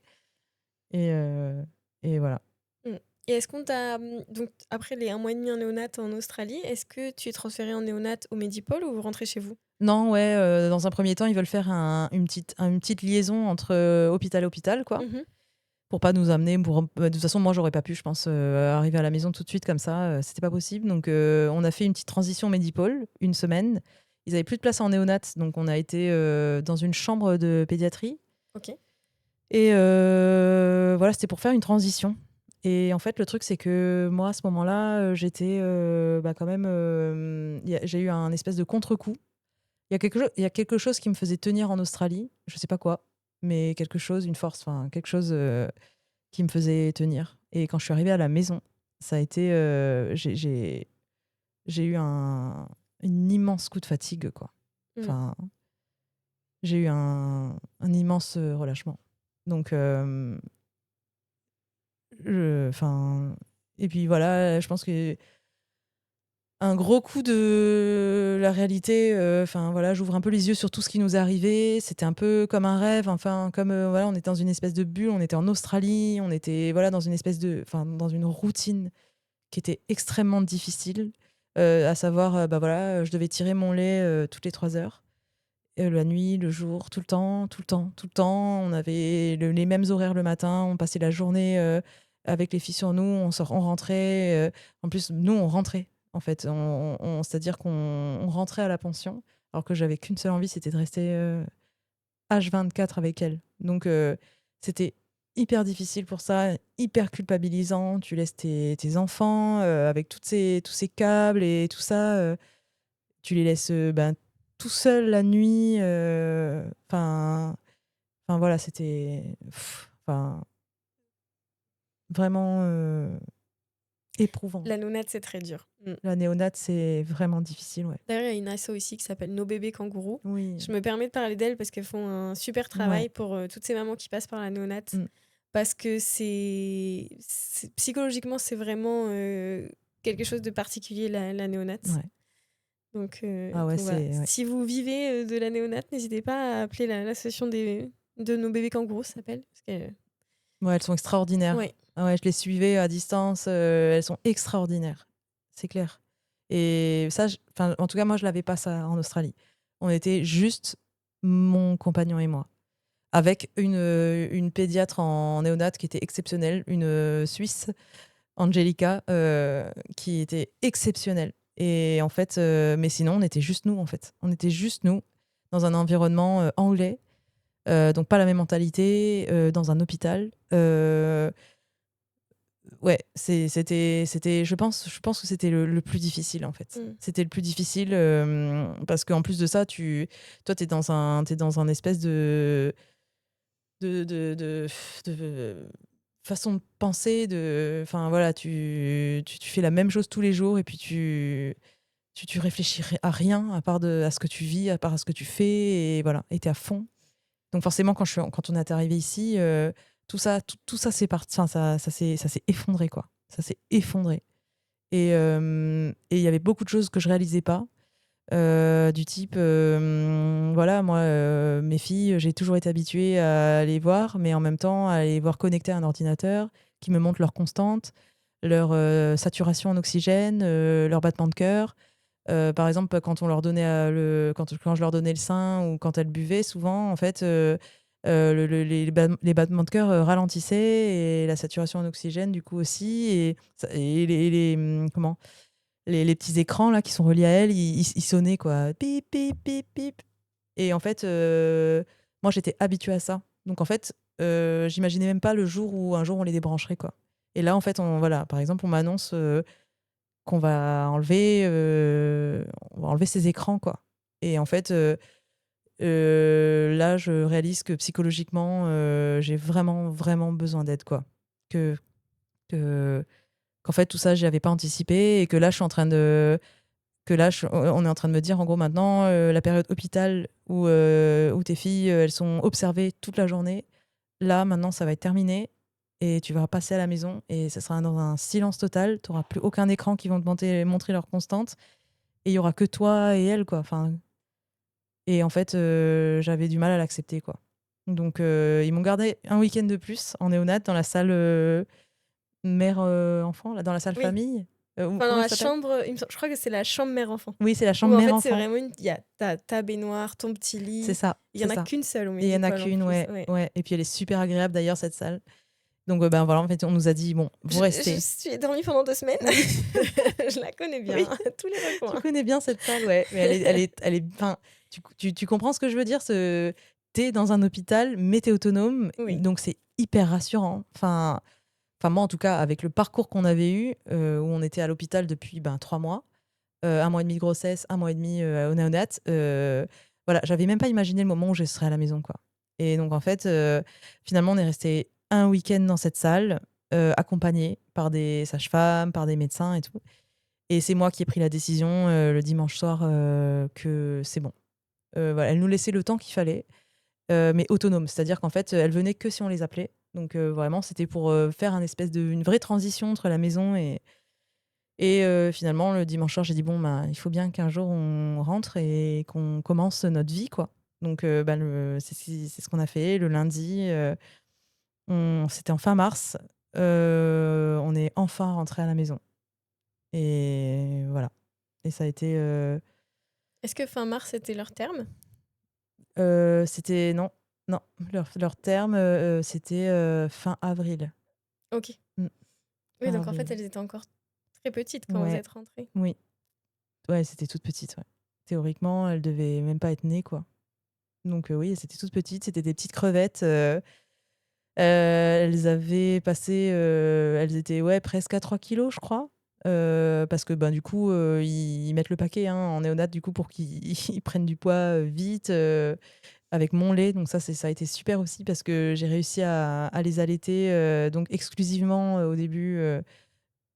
et heu et voilà. Mmh. Et est-ce qu'on t'a, donc après les 1 mois et demi en néonat en Australie, est-ce que tu es transférée en néonat au Medipôle ou vous rentrez chez vous? Non, ouais, dans un premier temps, ils veulent faire une petite liaison entre, hôpital et hôpital, quoi, Mmh. pour pas nous amener de toute façon, moi, j'aurais pas pu, je pense, arriver à la maison tout de suite comme ça, c'était pas possible. Donc on a fait une petite transition Medipôle, 1 semaine. Ils avaient plus de place en néonat, donc on a été, dans une chambre de pédiatrie OK. et voilà, c'était pour faire une transition et en fait, le truc, c'est que moi, à ce moment-là, j'étais, quand même, j'ai eu un espèce de contre-coup. Il y a quelque chose qui me faisait tenir en Australie, je sais pas quoi, mais quelque chose, une force, enfin quelque chose, qui me faisait tenir et quand je suis arrivée à la maison, ça a été, j'ai eu une immense coup de fatigue, quoi. Mmh. Enfin, j'ai eu un immense, relâchement. Donc enfin et puis voilà, je pense que un gros coup de la réalité, enfin voilà, j'ouvre un peu les yeux sur tout ce qui nous est arrivé. C'était un peu comme un rêve, enfin comme, voilà, on était dans une espèce de bulle, on était en Australie, on était, voilà, dans une espèce de enfin dans une routine qui était extrêmement difficile, à savoir, voilà, je devais tirer mon lait, toutes les 3 heures, la nuit, le jour, tout le temps, tout le temps, tout le temps. On avait les mêmes horaires le matin, on passait la journée, avec les filles sur nous, on rentrait, en plus, nous, on rentrait, en fait. C'est-à-dire qu'on rentrait à la pension, alors que j'avais qu'une seule envie, c'était de rester, H24 avec elles. Donc c'était hyper difficile pour ça, hyper culpabilisant. Tu laisses tes enfants, avec tous ces câbles et tout ça, tu les laisses, tout seuls la nuit, enfin voilà, c'était enfin vraiment, éprouvant. La néonate, c'est très dur. Mmh. La néonate, c'est vraiment difficile, ouais. D'ailleurs, il y a une asso ici qui s'appelle Nos bébés kangourous. Oui, Je me permets de parler d'elles parce qu'elles font un super ouais. travail pour, toutes ces mamans qui passent par la néonate. Mmh. Parce que psychologiquement, c'est vraiment, quelque chose de particulier la néonate. Ouais. Donc Ah ouais, voilà. c'est ouais. Si vous vivez, de la néonate, n'hésitez pas à appeler l'association de Nos bébés kangourous, ça s'appelle. Parce que Ouais, elles sont extraordinaires. ouais. Ah ouais, je les suivais à distance, elles sont extraordinaires. C'est clair. Et ça, enfin, en tout cas, moi, je l'avais pas ça en Australie. On était juste mon compagnon et moi, avec une pédiatre en néonat qui était exceptionnelle, une Suisse, Angelica, qui était exceptionnelle. Et en fait, mais sinon, on était juste nous, en fait. On était juste nous, dans un environnement anglais. Donc pas la même mentalité, dans un hôpital. Ouais, c'était je pense que c'était le plus difficile, en fait. Mmh. C'était le plus difficile, parce qu'en plus de ça, toi, t'es dans un espèce de façon de penser, enfin, voilà, tu fais la même chose tous les jours et puis tu réfléchis à rien à ce que tu vis, à part à ce que tu fais et voilà, et tu à fond. Donc forcément, quand on est arrivé ici, tout ça c'est parti, enfin ça s'est effondré, quoi. Ça s'est effondré et il y avait beaucoup de choses que je réalisais pas, du type, voilà, moi, mes filles, j'ai toujours été habituée à les voir, mais en même temps à les voir connectées à un ordinateur qui me montre leur constante, leur, saturation en oxygène, leur battement de cœur, Par exemple, quand on leur donnait, quand je leur donnais le sein ou quand elles buvaient, souvent, en fait, les battements de cœur, ralentissaient et la saturation en oxygène, du coup, aussi et comment? Les petits écrans là qui sont reliés à elles, ils sonnaient quoi. Pip, pip, pip, pip et en fait, moi, j'étais habituée à ça. Donc en fait, j'imaginais même pas le jour où un jour on les débrancherait, quoi. Et là, en fait, voilà, par exemple, on m'annonce, qu'on on va enlever ces écrans, quoi. Et en fait, là, je réalise que psychologiquement, j'ai vraiment, vraiment besoin d'aide, quoi. Que que qu'en fait, tout ça, j'y avais pas anticipé et que là, je suis en train de que là, on est en train de me dire, en gros, maintenant, la période hôpital où tes filles, elles sont observées toute la journée, là, maintenant, ça va être terminé et tu vas passer à la maison et ça sera dans un silence total. Tu auras plus aucun écran qui vont montrer leur constante et il y aura que toi et elles, quoi. Enfin, et en fait, j'avais du mal à l'accepter, quoi. Donc, ils m'ont gardé un week-end de plus en néonat dans la salle mère-enfant, là, dans la salle Oui. famille. Enfin, dans Comment la ça s'appelle? chambre, je crois que c'est la chambre mère-enfant. Oui, c'est la Où chambre en fait, c'est mère-enfant. vraiment il y a ta baignoire, ton petit C'est lit. ça, Il y c'est en a ça. qu'une seule au Et il y en a Médipôle en qu'une, plus. ouais, Ouais. ouais. Et puis elle est super agréable d'ailleurs, cette salle. Donc, ben voilà, en fait, on nous a dit, bon, vous Je restez. suis dormi pendant 2 semaines. Oui, Je la connais bien, oui, tous les tu recoins. connais bien cette salle, ouais. Mais enfin, tu comprends ce que je veux dire? T'es dans un hôpital, mais t'es autonome, Oui. donc c'est hyper rassurant. Enfin, moi, en tout cas, avec le parcours qu'on avait eu, où on était à l'hôpital depuis, ben, 3 mois, 1 mois et demi de grossesse, 1 mois et demi, au néonat, voilà, j'avais même pas imaginé le moment où je serais à la maison, quoi. Et donc en fait, finalement, on est resté un week-end dans cette salle, accompagnés par des sages-femmes, par des médecins et tout. Et c'est moi qui ai pris la décision, le dimanche soir, que c'est bon. Voilà, elles nous laissaient le temps qu'il fallait, mais autonome. C'est-à-dire qu'en fait, elles venaient que si on les appelait. Donc vraiment, c'était pour, faire une vraie transition entre la maison et finalement, le dimanche soir, j'ai dit: «Bon, ben, il faut bien qu'un jour on rentre et qu'on commence notre vie, quoi». Donc bah, c'est ce qu'on a fait. Le lundi, c'était en fin mars, on est enfin rentrés à la maison et voilà. Et ça a été, Est-ce que fin mars, c'était leur terme? c'était non, non, leur terme, c'était, fin avril. OK. Mmh, Oui, fin donc en fait, avril. elles étaient encore très petites quand vous Ouais, êtes rentrés. oui. Ouais, c'était toute petite, ouais. Théoriquement, elles devaient même pas être nées, quoi. Donc oui, elles étaient toutes petites, c'était des petites crevettes, elles avaient passé, elles étaient, ouais, presque à 3 kilos, je crois, parce que, ben, du coup, ils mettent le paquet, hein, en néonat, du coup, pour qu'ils ils prennent du poids, vite, avec mon lait. Donc ça a été super aussi parce que j'ai réussi à les allaiter, donc exclusivement, au début,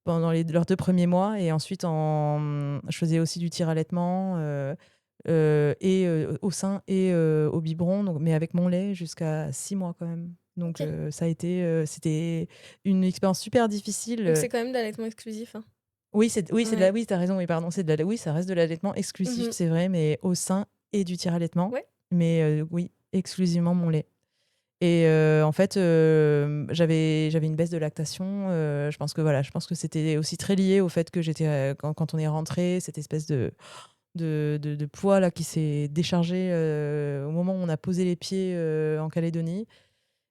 pendant leurs 2 premiers mois et ensuite je faisais aussi du tir-allaitement, et au sein et au biberon, donc mais avec mon lait jusqu'à 6 mois quand même. Donc OK. ça a été, c'était une expérience super difficile, Donc c'est quand même de l'allaitement exclusif, hein? oui, Ouais. oui, tu as raison, oui, pardon, oui, ça reste de l'allaitement exclusif, Mmh. c'est vrai, mais au sein et du tir-allaitement, Ouais. mais oui, exclusivement mon lait. Et en fait, j'avais une baisse de lactation, je pense que c'était aussi très lié au fait que j'étais, quand on est rentré, cette espèce de poids là qui s'est déchargé, au moment où on a posé les pieds, en Calédonie.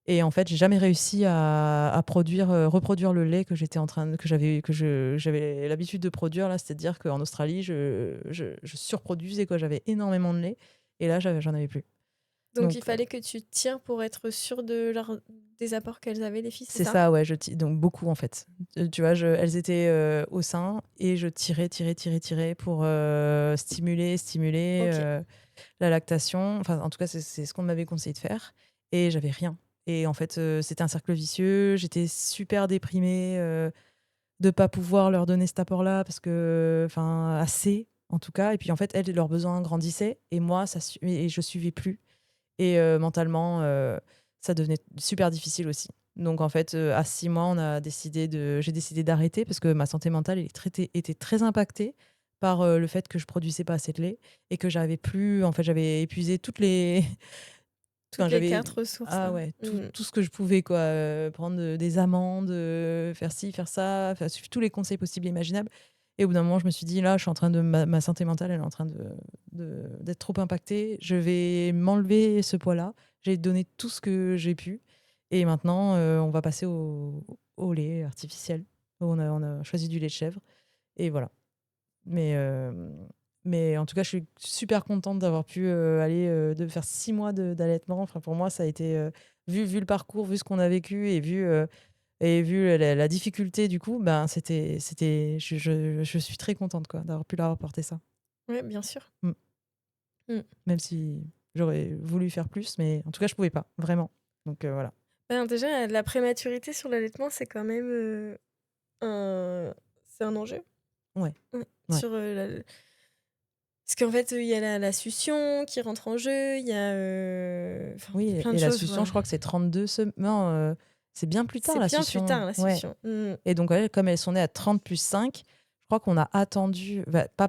Et en fait, j'ai jamais réussi à produire, reproduire le lait que j'avais l'habitude de produire là. C'est-à-dire qu'en Australie, je surproduisais quoi, j'avais énormément de lait et là, j'en avais plus. Donc il Donc fallait que tu tires pour être sûre des apports qu'elles avaient, les filles, c'est c'est ça? ça, ouais, donc beaucoup en fait. Tu vois, elles étaient, au sein et je tirais pour, stimuler, OK. la lactation. Enfin, en tout cas, c'est ce qu'on m'avait conseillé de faire et j'avais rien. Et en fait, c'était un cercle vicieux. J'étais super déprimée, de pas pouvoir leur donner cet apport-là parce que enfin, assez, en tout cas. Et puis, en fait, elles, leurs besoins grandissaient et moi, et je suivais plus. Et mentalement, ça devenait super difficile aussi. Donc en fait, à 6 mois, j'ai décidé d'arrêter parce que ma santé mentale était très impactée par, le fait que je produisais pas assez de lait et que j'avais plus en fait, j'avais épuisé toutes les enfin Toutes les j'avais 4 ressources, ah là. ouais, Mmh. tout ce que je pouvais quoi, prendre, des amandes, faire ci, faire ça, enfin suivre tous les conseils possibles et imaginables Et au bout d'un moment, je me suis dit, là, je suis en train de ma santé mentale, elle est en train d'être trop impactée. Je vais m'enlever ce poids-là. J'ai donné tout ce que j'ai pu. Et maintenant, on va passer au lait artificiel. On a choisi du lait de chèvre. Et voilà. Mais en tout cas, je suis super contente d'avoir pu de faire 6 mois d'allaitement. Enfin, pour moi, ça a été, vu le parcours, vu ce qu'on a vécu et vu la difficulté, du coup, ben, je suis très contente quoi, d'avoir pu leur apporter ça. Ouais, bien sûr. Mm. Mm. Même si j'aurais voulu faire plus, mais en tout cas, je pouvais pas, vraiment. Donc voilà. Ben, déjà, la prématurité sur l'allaitement, c'est quand même c'est un enjeu. Ouais. Ouais. Ouais. Sur parce qu'en fait, il y a la succion qui rentre en jeu, il y a Oui, plein de et la choses. succion, je crois que c'est 32 semaines. Non, c'est bien plus tard C'est la bien plus succion. tard la Ouais. succion. Mm. Et donc, comme elles sont nées à 30 plus 5, je crois qu'on a attendu,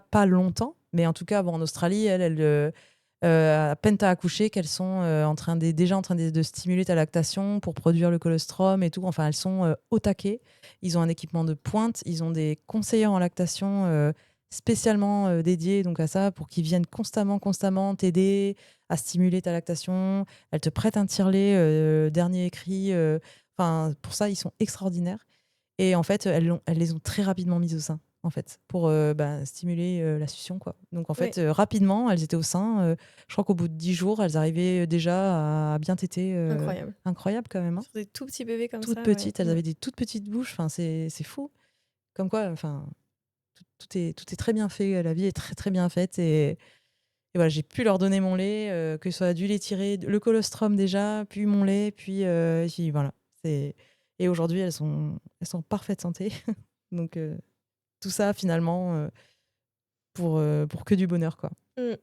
pas longtemps, mais en tout cas, bon, en Australie, à peine t'as accouché, qu'elles sont déjà en train de stimuler ta lactation pour produire le colostrum et tout. Enfin, elles sont au taquet. Ils ont un équipement de pointe. Ils ont des conseillers en lactation spécialement dédiés donc à ça pour qu'ils viennent constamment t'aider à stimuler ta lactation. Elles te prêtent un tire-lait, dernier cri. Enfin, pour ça, ils sont extraordinaires. Et en fait, elles les ont très rapidement mises au sein, en fait, pour stimuler la succion, quoi. Donc, en fait, rapidement, elles étaient au sein. Je crois qu'au bout de 10 jours, elles arrivaient déjà à bien téter. Incroyable. Incroyable, quand même. Hein. Sur des tout petits bébés comme Toutes ça. petites, Ouais. elles avaient des toutes petites bouches. Enfin, c'est fou. Comme quoi, enfin, tout est très bien fait. La vie est très, très bien faite. Et voilà, j'ai pu leur donner mon lait, que ce soit du lait tiré, le colostrum déjà, puis mon lait, puis voilà. Et aujourd'hui, elles sont en parfaite santé. Donc, tout ça, finalement, pour que du bonheur, quoi. Ouais,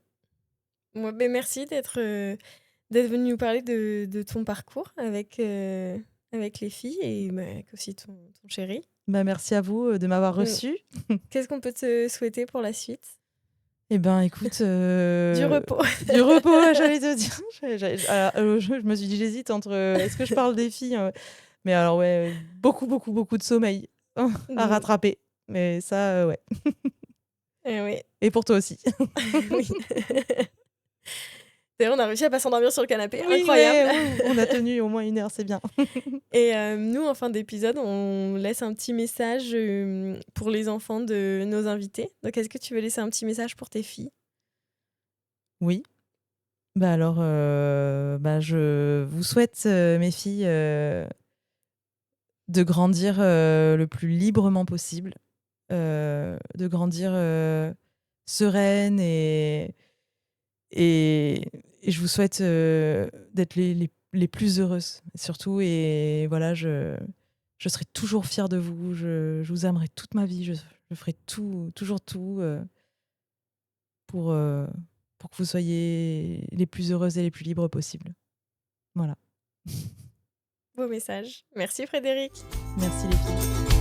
ben merci d'être venu nous parler de ton parcours avec les filles et aussi ton chéri. Bah, merci à vous de m'avoir reçu. Qu'est-ce qu'on peut te souhaiter pour la suite? Eh ben, écoute, Du repos. du repos, ouais, j'allais te dire. Je me suis dit, j'hésite entre est-ce que je parle des filles mais alors, ouais, beaucoup, beaucoup, beaucoup de sommeil à rattraper. Mais ça, ouais. Eh oui. Et pour toi aussi. Oui. D'ailleurs, on a réussi à pas s'endormir sur le canapé. Oui, Incroyable. ouais, on a tenu au moins 1 heure, c'est bien. Et nous, en fin d'épisode, on laisse un petit message pour les enfants de nos invités. Donc, est-ce que tu veux laisser un petit message pour tes filles? Oui. Bah alors, je vous souhaite, mes filles, de grandir le plus librement possible, de grandir sereines et je vous souhaite d'être les plus heureuses, surtout. Et voilà, je serai toujours fière de vous. Je vous aimerai toute ma vie. Je ferai tout, toujours tout pour que vous soyez les plus heureuses et les plus libres possibles. Voilà. Beau message. Merci Frédéric. Merci les filles.